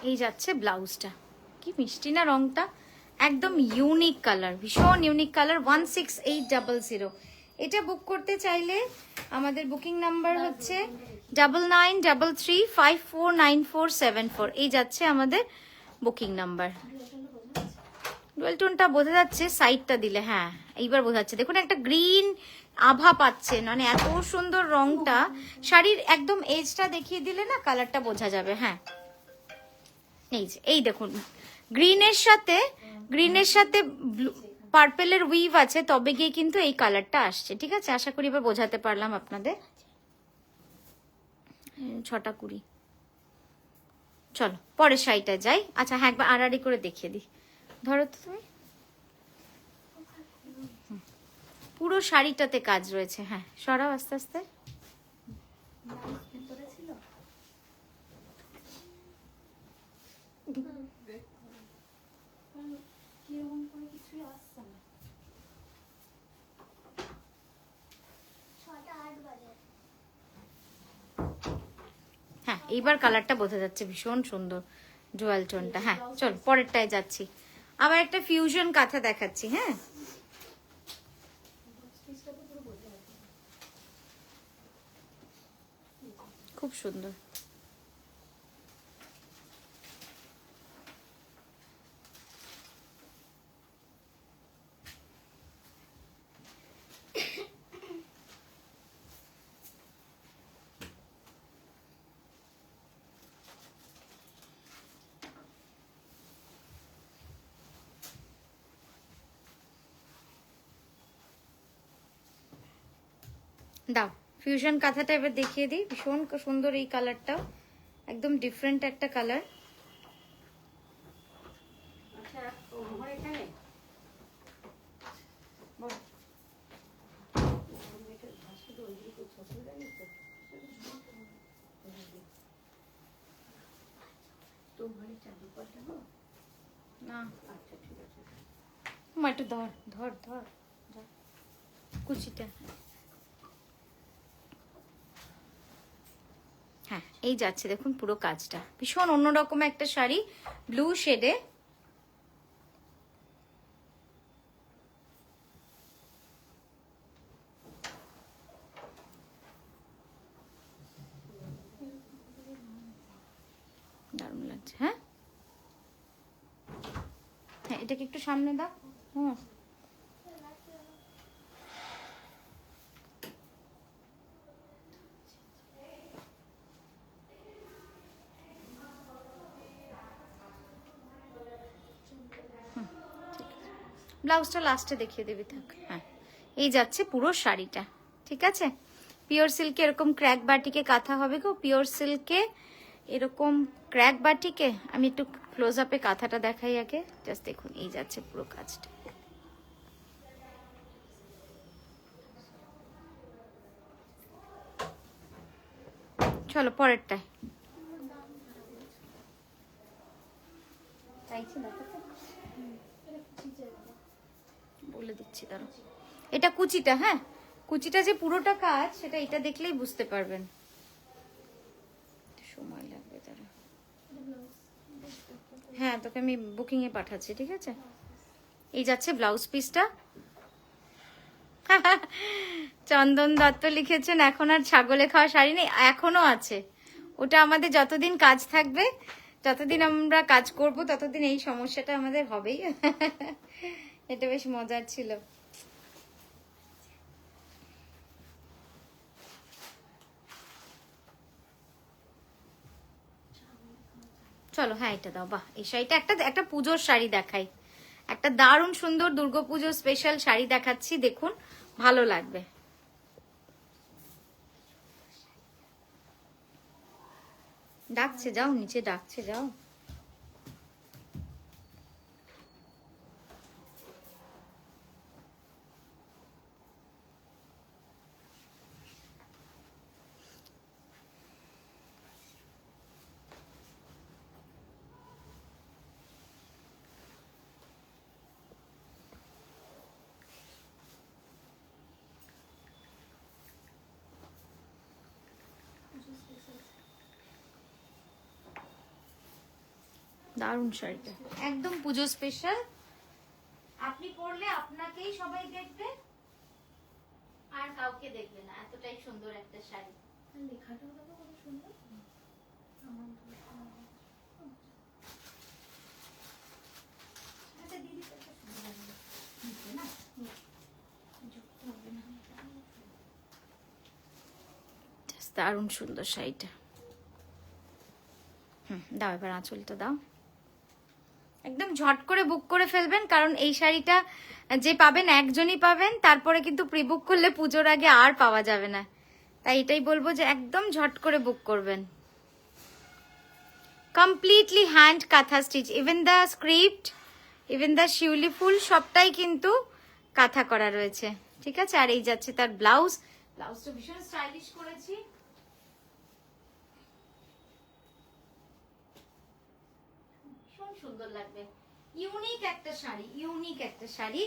এই যাচ্ছে ব্লাউজটা, কি মিষ্টি না রংটা, একদম ইউনিক কালার, ভীষণ ইউনিক কালার। 16800। এটা বুক করতে চাইলে আমাদের বুকিং নাম্বার হচ্ছে 9933549474। এই যাচ্ছে আমাদের বুকিং নাম্বার। ডুয়াল টোনটা বোঝা যাচ্ছে সাইডটা দিলে, হ্যাঁ এইবার বোঝা যাচ্ছে, দেখুন একটা গ্রিন আভা পাচ্ছেন, মানে এত সুন্দর রংটা। শাড়ির একদম এজটা দেখিয়ে দিলে না কালারটা বোঝা যাবে। হ্যাঁ এই যে এই দেখুন, গ্রিনের সাথে পার্পেলের উইভ আছে, তবে গিয়ে কিন্তু এই কালারটা আসছে। ঠিক আছে, আশা করি এবার বোঝাতে পারলাম আপনাদের। 6:20। চলো পরের শাড়িটা যাই। আচ্ছা হ্যাঁ, একবার আড়াআড়ি করে দেখিয়ে দিই। ধরো তো তুমি, পুরো শাড়িটাতে কাজ রয়েছে। হ্যাঁ সরাও আস্তে আস্তে। হ্যাঁ এইবার কালারটা বোঝা যাচ্ছে, ভীষণ সুন্দর জোয়াল টোনটা। হ্যাঁ চল পরেরটায় যাচ্ছি। আবার একটা ফিউশন কাঁথা দেখাচ্ছি। হ্যাঁ খুব সুন্দর। দাও ফিউশন কাঁথাটা এবার দেখিয়ে দিই। ভীষণ সুন্দর এই কালারটা, একদম ডিফারেন্ট একটা কালার। না আচ্ছা ঠিক আছে, একটু ধর ধর ধর কুচিটা। হ্যাঁ এই যাচ্ছে দেখুন পুরো কাজটা, ভীষণ অন্যরকম একটা শাড়ি, ব্লু শেডে। দারুণ লাগছে। হ্যাঁ হ্যাঁ এটাকে একটু সামনে দাও। হুম ব্লাউজটা লাস্টে দেখিয়ে দেবে থাক। হ্যাঁ এই যাচ্ছে পুরো শাড়িটা। ঠিক আছে, পিওর সিল্কে এরকম ক্র্যাক বাটিকে কাঁথা হবে গো, পিওর সিল্কে এরকম ক্র্যাক বাটিকে। আমি একটু ক্লোজ আপে কাঁথাটা দেখাই আগে, জাস্ট দেখুন এই যাচ্ছে পুরো কাজটা। চলো পরেরটায়। বলে দিচ্ছি দাঁড়ো, এটা কুচিটা। হ্যাঁ কুচিটা যে পুরোটা কাজ, সেটা এটা দেখলেই বুঝতে পারবেন। সময় লাগবে তারা। হ্যাঁ তোকে আমি বুকিং এ পাঠাচ্ছি। ঠিক আছে, এই যাচ্ছে ব্লাউজ পিসটা। চন্দন দত্ত লিখেছেন এখন আর ছাগলে খাওয়া শাড়ি নেই, এখনো আছে। ওটা আমাদের যতদিন কাজ থাকবে, যতদিন আমরা কাজ করব, ততদিন এই সমস্যাটা আমাদের হবেই। এটা বেশ মজার ছিল। চলো হ্যাঁ এটা দাও। বাহ এই শাড়িটা একটা পুজোর শাড়ি দেখাই, একটা দারুণ সুন্দর দুর্গাপুজোর স্পেশাল শাড়ি দেখাচ্ছি, দেখুন ভালো লাগবে। ডাকছে যাও নিচে, ডাকছে যাও। দারুণ শাড়িটা, একদম পুজো স্পেশাল। আপনি পরলে আপনাকেই সবাই দেখবে, আর কাউকে দেখবে না, এতটাই সুন্দর একটা শাড়ি। লেখাটাও দেখো কত সুন্দর। দারুণ সুন্দর শাড়িটা। দাও এবার আঁচলটা দাও। একদম ঝট করে বুক করে ফেলবেন, কারণ এই শাড়িটা যে পাবেন একজনই পাবেন, তারপরে কিন্তু প্রি বুক করলে পুজোর আগে আর পাওয়া যাবে না। তাই এটাই বলবো যে একদম ঝট করে বুক করবেন। Completely hand kantha stitch, even the script, even the শিউলি ফুল সবটাই কিন্তু কাঁথা করা রয়েছে, ঠিক আছে। আর এই যাচ্ছে তার ব্লাউজ, ব্লাউজটা ভীষণ স্টাইলিশ করেছি। ভীষণ সুন্দর লাগবে, ইউনিক একটা শাড়ি, ইউনিক একটা শাড়ি,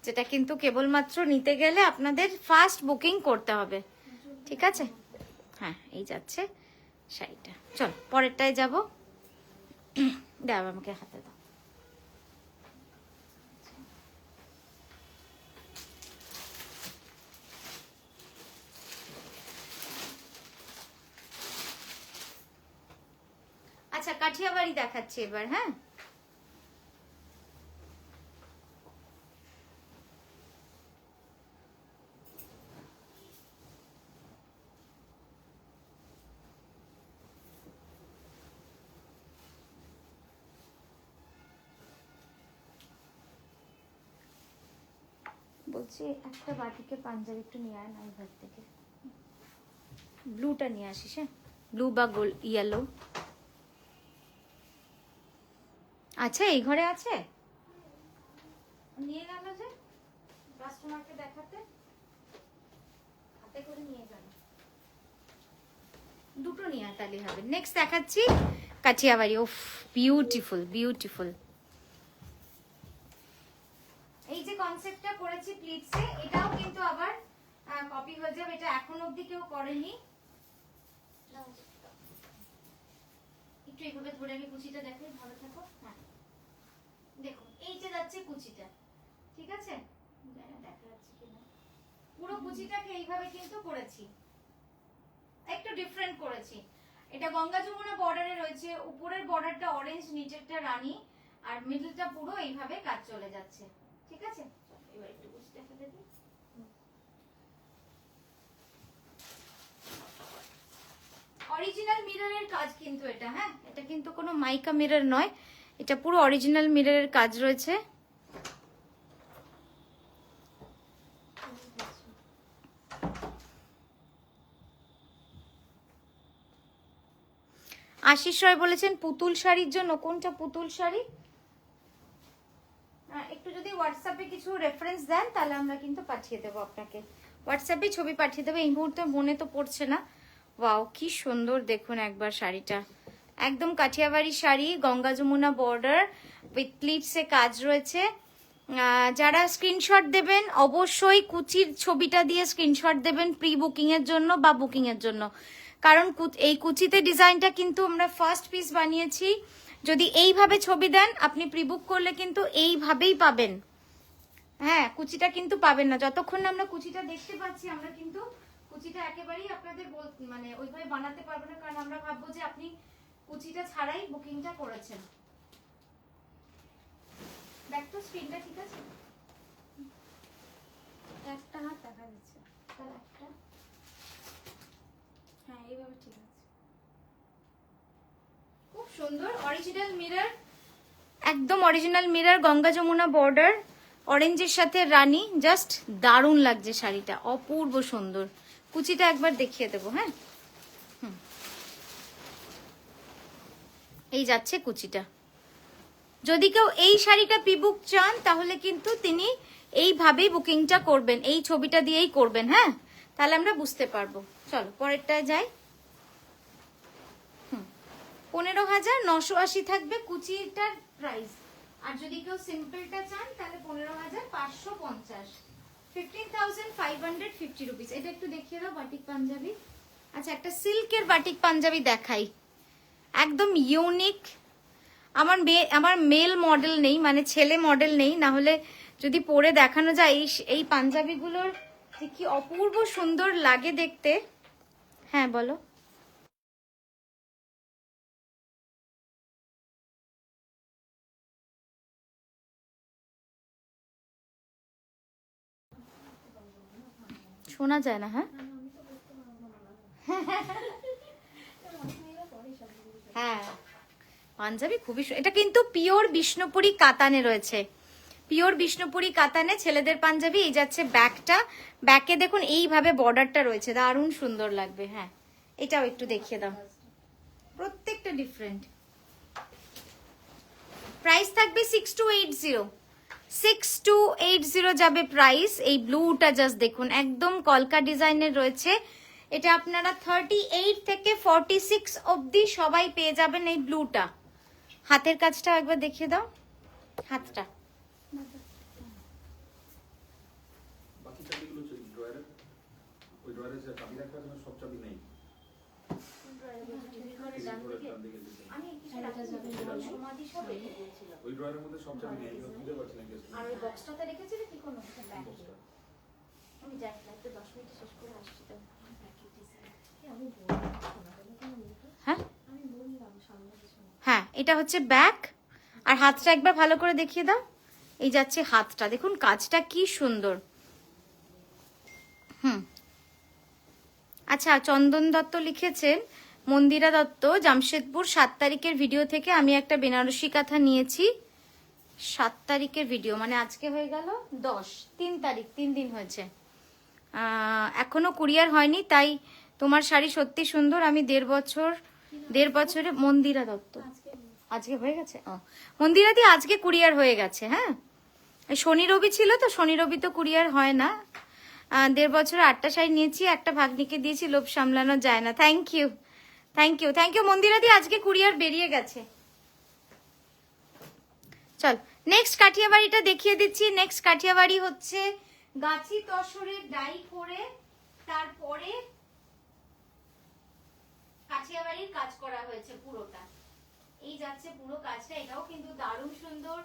যেটা কিন্তু কেবলমাত্র নিতে গেলে আপনাদের ফার্স্ট বুকিং করতে হবে, ঠিক আছে। হ্যাঁ, এই যাচ্ছে শাড়িটা। চল পরেরটায় যাবো। দাও আমাকে হাতে দাও। আচ্ছা, কাঠিয়াবাড়ি দেখাচ্ছি এবার। হ্যাঁ, বলছি একটা বাটিকে পাঞ্জাবি একটু নিয়ে আয় না ঘর থেকে, ব্লুটা নিয়ে আসিস। হ্যাঁ, ব্লু বা গোল্ড ইয়েলো। আচ্ছা, এই ঘরে আছে, নিয়ে গেল যে কাস্টমারকে দেখাতে, হাতে করে নিয়ে গেল। দুটো নিয়ে তাহলে হবে। নেক্সট দেখাচ্ছি কাঠিয়াবাড়ি। ওফ, বিউটিফুল বিউটিফুল। এই যে কনসেপ্টটা করেছি প্লিটসে, এটাও কিন্তু আবার কপি হয়ে যাবে, এটা এখন অবধি কেউ করেনি। একটু এইভাবে ধরে আমি কুচিটা দেখাই, ভালো থাকো। হ্যাঁ, দেখুন এই যে যাচ্ছে কুচিটা, ঠিক আছে, দেখা যাচ্ছে কিনা, পুরো কুচিটাকে এইভাবে কিন্তু করেছি, একটু ডিফারেন্ট করেছি। এটা গঙ্গা যমুনা বর্ডারে রয়েছে, উপরের বর্ডারটা অরেঞ্জ, নিচেরটা রানী, আর মিডলটা পুরো এইভাবে কাজ চলে যাচ্ছে, ঠিক আছে। এবার একটু কুচিটা ফেলে দিই। অরিজিনাল মিররের কাজ কিন্তু এটা, হ্যাঁ, এটা কিন্তু কোনো মাইকা মিরর নয়, এটা পুরো অরিজিনাল মিররের কাজ রয়েছে। আশিস রয় বলেছেন পুতুল শাড়ির জন্য। কোনটা পুতুল শাড়ি? একটু যদি হোয়াটসঅ্যাপে কিছু রেফারেন্স দেন তাহলে আমরা কিন্তু পাঠিয়ে দেবো আপনাকে, হোয়াটসঅ্যাপে ছবি পাঠিয়ে দেবো। এই মুহূর্তে মনে তো পড়ছে না। ওয়াও, কি সুন্দর দেখুন একবার শাড়িটা, একদম কাঠিয়াবাড়ি শাড়ি, গঙ্গা যমুনা বর্ডার উইথ প্লিটসে কাজ রয়েছে। যারা স্ক্রিনশট দেবেন অবশ্যই কুচির ছবিটা দিয়ে স্ক্রিনশট দেবেন প্রি বুকিং এর জন্য বা বুকিং এর জন্য, কারণ এই কুচিতে ডিজাইনটা কিন্তু আমরা ফার্স্ট পিস বানিয়েছি। যদি এইভাবে ছবি দেন আপনি প্রি বুক করলে কিন্তু এইভাবেই পাবেন। হ্যাঁ, কুচিটা কিন্তু পাবেন না যতক্ষণ না আমরা কুচিটা দেখতে পাচ্ছি। আমরা কিন্তু কুচিটা একেবারেই আপনাদের মানে ওইভাবে বানাতে পারবো না, কারণ আমরা ভাববো যে আপনি কুচিটা ছাড়াই বুকিংটা করেছেন। দেখ তো স্ক্রিনটা ঠিক আছে, একটা হাত দেখা যাচ্ছে, একটা, হ্যাঁ এইভাবে ঠিক আছে। খুব সুন্দর অরিজিনাল মিরর, একদম original mirror, Ganga Jamuna border, অরেঞ্জের সাথে রানী, জাস্ট দারুণ লাগছে শাড়িটা, অপূর্ব সুন্দর। কুচিটা একবার দেখিয়ে দেবো। হ্যাঁ, এই যাচ্ছে কুচিটা। যদি কেউ এই শাড়িটা প্রি বুক চান তাহলে কিন্তু তিনি এইভাবেই বুকিংটা করবেন, এই ছবিটা দিয়েই করবেন। হ্যাঁ, তাহলে আমরা বুঝতে পারবো। চলো পরেরটায় যাই। 15,980 থাকবে কুচিটার প্রাইস। আর যদি কেউ সিম্পলটা চান তাহলে 15,550, 15,550 রুপিস। এটা একটু দেখিয়ে দাও বাটিক পাঞ্জাবি। আচ্ছা, একটা সিল্কের বাটিক পাঞ্জাবি দেখাই, একদম ইউনিক। আমার মেল মডেল নেই, মানে ছেলে মডেল নেই, না হলে যদি পরে দেখানো যায় এই পাঞ্জাবিগুলোর যে কি অপূর্ব সুন্দর লাগে দেখতে। হ্যাঁ বলো। শোনা যায় না। হ্যাঁ, হ্যাঁ পাঞ্জাবি খুবই এটা কিন্তু পিওর বিষ্ণুপুরি কাতানে রয়েছে, পিওর বিষ্ণুপুরি কাতানে ছেলেদের পাঞ্জাবি। এই যাচ্ছে ব্যাকটা, ব্যাকে দেখুন এইভাবে বর্ডারটা রয়েছে, দারুণ সুন্দর লাগবে। হ্যাঁ এটাও একটু দেখিয়ে দাও, প্রত্যেকটা ডিফারেন্ট। প্রাইস থাকবে 6280, 6280 যাবে প্রাইস। এই ব্লুটা জাস্ট দেখুন, একদম কলকা ডিজাইনের রয়েছে। এটা আপনারা 38 থেকে 46 অবধি সবাই পেয়ে যাবেন এই ব্লুটা। হাতের কাজটা একবার দেখিয়ে দাও, হাতটা। হ্যাঁ এটা হচ্ছে ব্যাক, আর হাতটা একবার ভালো করে দেখিয়ে দাও। এই যাচ্ছে হাতটা, দেখুন কাজটা কি সুন্দর। আচ্ছা চন্দন দত্ত লিখেছেন, মন্দিরা দত্ত জামশেদপুর 7 তারিখের ভিডিও থেকে আমি একটা বেনারসি কাঁথা নিয়েছি। 7 তারিখের ভিডিও মানে আজকে হয়ে গেল 10, 3 তারিখ, 3 দিন হয়েছে, এখনো কুরিয়ার হয়নি। তাই তোমার শাড়ি সত্যি সুন্দর, আমি 1.5 বছরে। মন্দিরা দত্ত আজকে হয়ে গেছে, মন্দিরা দি আজকে কুরিয়ার হয়ে গেছে। হ্যাঁ শনি রবি ছিল তো, শনি রবি তো কুরিয়ার হয় না। 1.5 বছরে 8টা শাড়ি নিয়েছি, একটা ভাগ্নিকে দিয়েছি, লোভ সামলানো যায় না। Thank you, thank you, thank you Mandira di, আজকে কুরিয়ার বেরিয়ে গেছে। চল নেক্সট কাঠিয়াবাড়িটা দেখিয়ে দিচ্ছি। নেক্সট কাঠিয়াবাড়ি হচ্ছে গাছি তসরের ডাই করে তারপরে কাঠিয়াবাড়ির কাজ করা হয়েছে পুরোটা। এই যাচ্ছে পুরো কাজটা, এটাও কিন্তু দারুণ সুন্দর।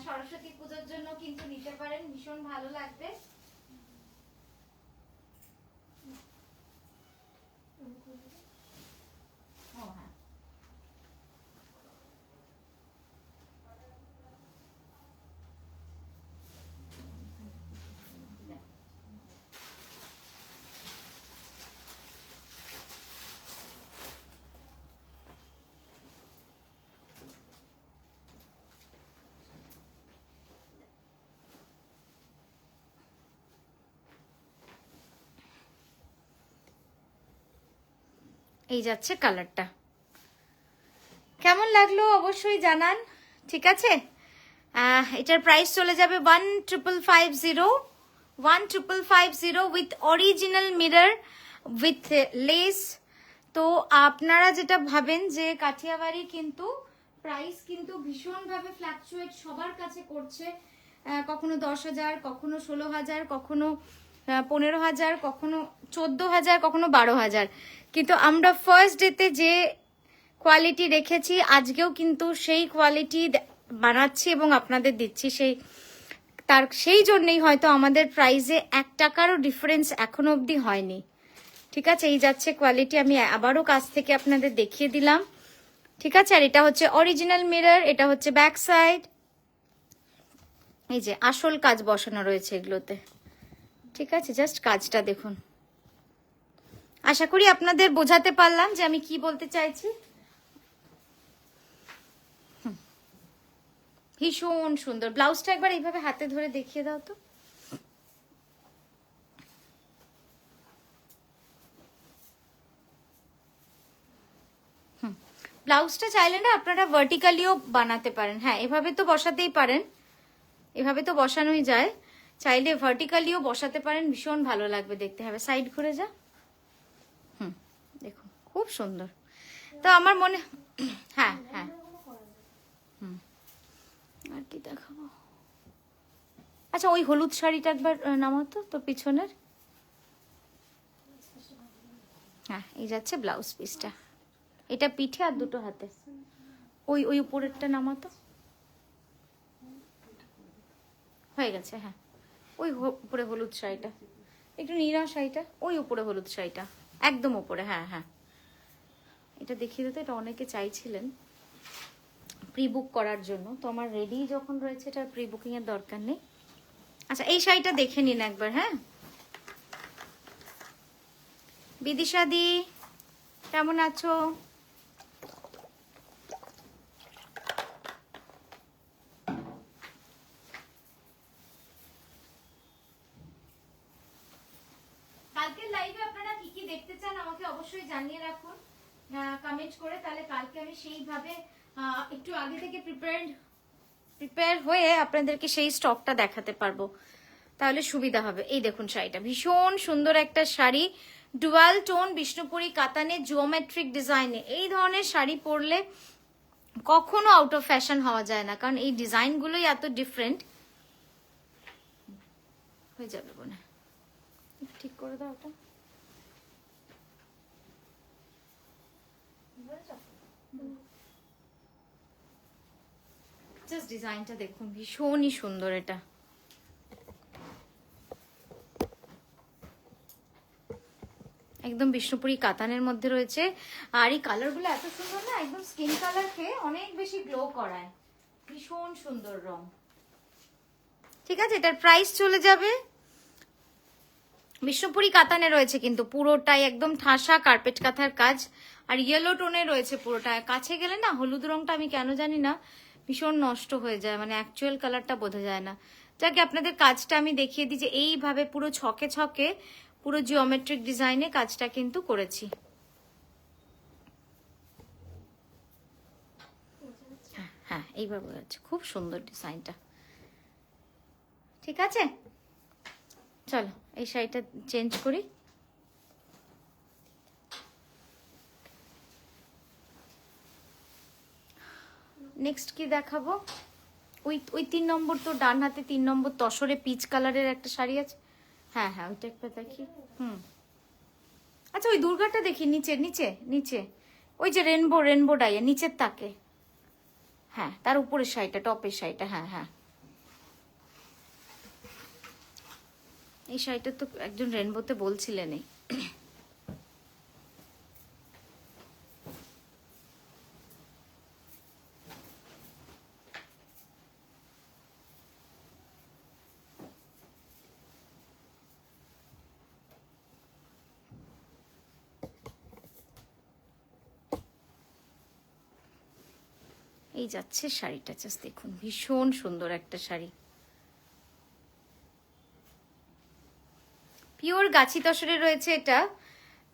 সরস্বতী পুজোর জন্য কিন্তু নিতে পারেন, ভীষণ ভালো লাগবে। এই যাচ্ছে কালারটা, কেমন লাগলো অবশ্যই জানান, ঠিক আছে। এটার প্রাইস চলে যাবে 1550, 1550 with original mirror with less. তো আপনারা যেটা ভাবেন যে কাঠিয়াবাড়ি কিন্তু প্রাইস কিন্তু ভীষণভাবে ফ্ল্যাকচুয়েট সবার কাছে করছে, কখনো 10,000, কখনো 16,000, কখনো 15,000, কখনো 14,000, কখনো 12,000, কিন্তু আমরা ফার্স্ট ডেতে যে কোয়ালিটি রেখেছি আজকেও কিন্তু সেই কোয়ালিটি বানাচ্ছি এবং আপনাদের দিচ্ছি। সেই জন্যই হয়তো আমাদের প্রাইসে 1 টাকারও ডিফারেন্স এখনো অবধি হয়নি, ঠিক আছে। এই যাচ্ছে কোয়ালিটি, আমি আবারও কাছ থেকে আপনাদের দেখিয়ে দিলাম, ঠিক আছে। আর এটা হচ্ছে অরিজিনাল মিরর, এটা হচ্ছে ব্যাক সাইড, এই যে আসল কাজ বসানো রয়েছে এগুলোতে, ঠিক আছে। জাস্ট কাজটা দেখুন, আশা করি আপনাদের বোঝাতে পারলাম যে আমি কি বলতে চাইছি। ভীষণ সুন্দর। ব্লাউজটা একবার এইভাবে হাতে ধরে দেখিয়ে দাও তো। ব্লাউজটা চাইলে না আপনারা ভার্টিক্যালিও বানাতে পারেন, হ্যাঁ এভাবে তো বসাতেই পারেন, এভাবে তো বসানোই যায়, চাইলে ভার্টিক্যালিও বসাতে পারেন, ভীষণ ভালো লাগবে দেখতে। হবে সাইড ঘুরে যা, দেখুন খুব সুন্দর। তো আমার মনে, হ্যাঁ হ্যাঁ আর কি দেখাবো। আচ্ছা ওই হলুদ শাড়িটা একবার নামাতো তো পিছনের। হ্যাঁ এই যাচ্ছে ব্লাউজ পিসটা, এটা পিঠে আর দুটো হাতে। ওই উপরেরটা নামাতো, হয়ে গেছে। হ্যাঁ ওই উপরে হলুদ শাড়িটা একটু নীলা শাড়িটা, ওই উপরে হলুদ শাড়িটা একদম উপরে। হ্যাঁ হ্যাঁ এটা দেখিয়ে দিতে, এটা অনেকে চাইছিলেন প্রি বুক করার জন্য, তো আমার রেডি যখন রয়েছে এটা প্রি বুকিং এর দরকার নেই। আচ্ছা এই শাড়িটা দেখে নিন একবার। হ্যাঁ বিদিশাদি কেমন আছো? অবশ্যই জানিয়ে রাখুন কমেন্ট করে, তাহলে কালকে আমি সেইভাবে একটু আগে থেকে প্রিপেয়ার হয়ে আপনাদেরকে সেই স্টকটা দেখাতে পারবো, তাহলে সুবিধা হবে। এই দেখুন শাড়িটা ভীষণ সুন্দর একটা শাড়ি, ডুয়াল টোন বিষ্ণুপুরি কাতানে জিওমেট্রিক ডিজাইনে। এই ধরনের শাড়ি পরলে কখনো আউট অফ ফ্যাশন হওয়া যায় না, কারণ এই ডিজাইনগুলোই এত ডিফারেন্ট। হয়ে যাবে বোনা, ঠিক করে দাও ওটা। জাস্ট ডিজাইনটা দেখুন, ভীষণই সুন্দর। এটা একদম বিষ্ণুপুরি কাতানের মধ্যে রয়েছে, আর এই কালারগুলো এত সুন্দর না, একদম স্কিন কালারকে অনেক বেশি গ্লো করায়, ভীষণ সুন্দর রং। ঠিক আছে, এটার প্রাইস চলে যাবে, বিষ্ণুপুরি কাতানে রয়েছে কিন্তু পুরোটাই একদম ঠাসা কার্পেট কাঁথার কাজ, আর ইয়েলো টোনে রয়েছে পুরোটা। কাছে গেলে না হলুদ রংটা আমি কেন জানি না ভীষণ নষ্ট হয়ে যায়, মানে অ্যাকচুয়াল কালারটা বোঝা যায় না। যাকে আপনাদের কাজটা আমি দেখিয়ে দিই যে এইভাবে পুরো ছকে ছকে পুরো জিওমেট্রিক ডিজাইনে কাজটা কিন্তু করেছি। হ্যাঁ এইবার বোঝা যাচ্ছে, খুব সুন্দর ডিজাইনটা। ঠিক আছে, চলো এই শাড়িটা চেঞ্জ করি। নেক্সট কি দেখাবো? ওই 3 নম্বর, তো ডান হাতে 3 নম্বর তসরে পিচ কালারের একটা শাড়ি আছে। হ্যাঁ হ্যাঁ ওইটা একটা দেখি। আচ্ছা ওই দুর্গাটা দেখি, নিচে নিচে নিচে ওই যে রেনবো ডাইয়া নিচের তাকে, হ্যাঁ তার উপরের শাড়িটা, টপের শাড়িটা। হ্যাঁ হ্যাঁ এই শাড়িটা তো একজন রেনবোতে বলছিলেন। এই যাচ্ছে শাড়িটা, জাস্ট দেখুন ভীষণ সুন্দর একটা শাড়ি, পিওর গাছি তসরে রয়েছে এটা।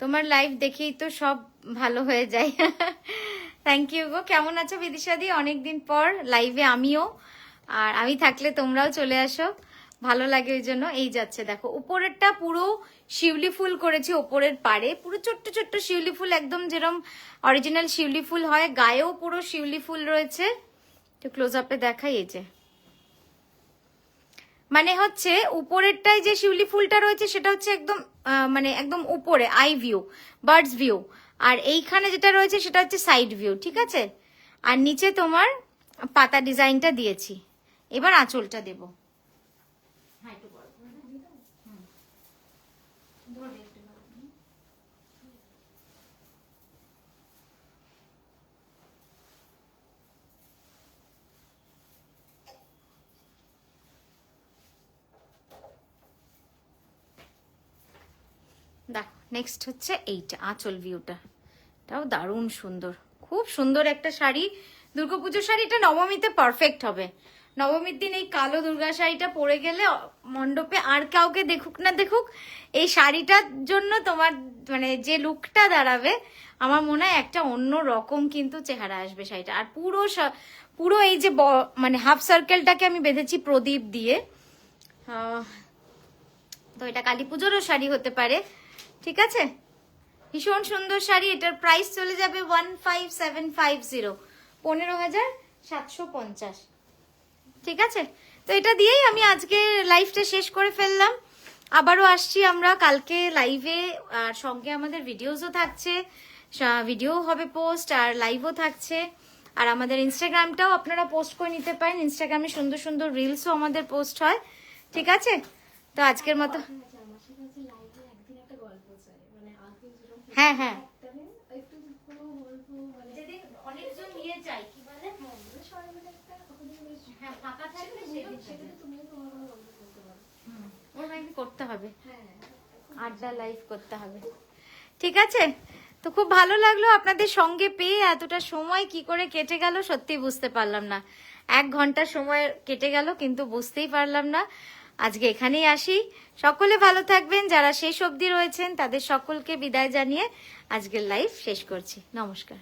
তোমার লাইভ দেখেই তো সব ভালো হয়ে যায়। থ্যাংক ইউ গো। কেমন আছো বিদিশাদি? অনেকদিন পর লাইভে আমিও, আর আমি থাকলে তোমরাও চলে আসো, ভালো লাগে ওই জন্য। এই যাচ্ছে দেখো, উপরেরটা পুরো শিউলি ফুল করেছি, ওপরের পাড়ে পুরো ছোট্ট ছোট্ট শিউলি ফুল, একদম যেরকম অরিজিনাল শিউলি ফুল হয়, গায়েও পুরো শিউলি ফুল রয়েছে। তো ক্লোজ আপে দেখাই, এই যে মানে হচ্ছে উপরেরটাই যে শিউলি ফুলটা রয়েছে সেটা হচ্ছে একদম মানে একদম উপরে আই ভিউ, বার্ডস ভিউ, আর এইখানে যেটা রয়েছে সেটা হচ্ছে সাইড ভিউ। ঠিক আছে, আর নিচে তোমার পাতা ডিজাইনটা দিয়েছি। এবার আঁচলটা দেব। দেখো নেক্সট হচ্ছে এইটা আঁচল ভিউটা, এটাও দারুণ সুন্দর, খুব সুন্দর একটা শাড়ি, দুর্গাপুজোর শাড়ি। এটা নবমীতে পারফেক্ট হবে। নবমীর দিন এই কালো দুর্গা শাড়িটা পরে গেলে মণ্ডপে আর কাউকে দেখুক না দেখুক, এই শাড়িটার জন্য তোমার মানে যে লুকটা দাঁড়াবে, আমার মনে হয় একটা অন্য রকম কিন্তু চেহারা আসবে শাড়িটা। আর পুরো এই যে মানে হাফ সার্কেলটাকে আমি বেঁধেছি প্রদীপ দিয়ে, তো এটা কালী পুজোরও শাড়ি হতে পারে। ঠিক আছে, ভীষণ সুন্দর শাড়ি। এটার প্রাইস চলে যাবে 15750, 15,750। ঠিক আছে, তো এটা দিয়েই আমি আজকে লাইভটা শেষ করে ফেললাম। আবারও আসছি আমরা কালকে লাইভে, আর সঙ্গে আমাদের ভিডিওসও থাকছে, ভিডিও হবে পোস্ট, আর লাইভও থাকছে। আর আমাদের ইনস্টাগ্রামটাও আপনারা পোস্ট করে নিতে পারেন, ইনস্টাগ্রামে সুন্দর সুন্দর রিলসও আমাদের পোস্ট হয়। ঠিক আছে, তো আজকের মতো হ্যাঁ হ্যাঁ অনেকজন নিয়ে যাই, কি বলে হ্যাঁ ফাঁকা থাকলে করতে হবে, আড্ডা লাইভ করতে হবে। ঠিক আছে, তো খুব ভালো লাগলো আপনাদের সঙ্গে পেয়ে। এতটা সময় কি করে কেটে গেল সত্যি বুঝতে পারলাম না, 1 ঘন্টা সময় কেটে গেল কিন্তু বুঝতেই পারলাম না। আজকে এখানেই আসি। সকলে ভালো থাকবেন, যারা শেষ অবধি রয়েছেন তাদের সকলকে বিদায় জানিয়ে আজকের লাইভ শেষ করছি। নমস্কার।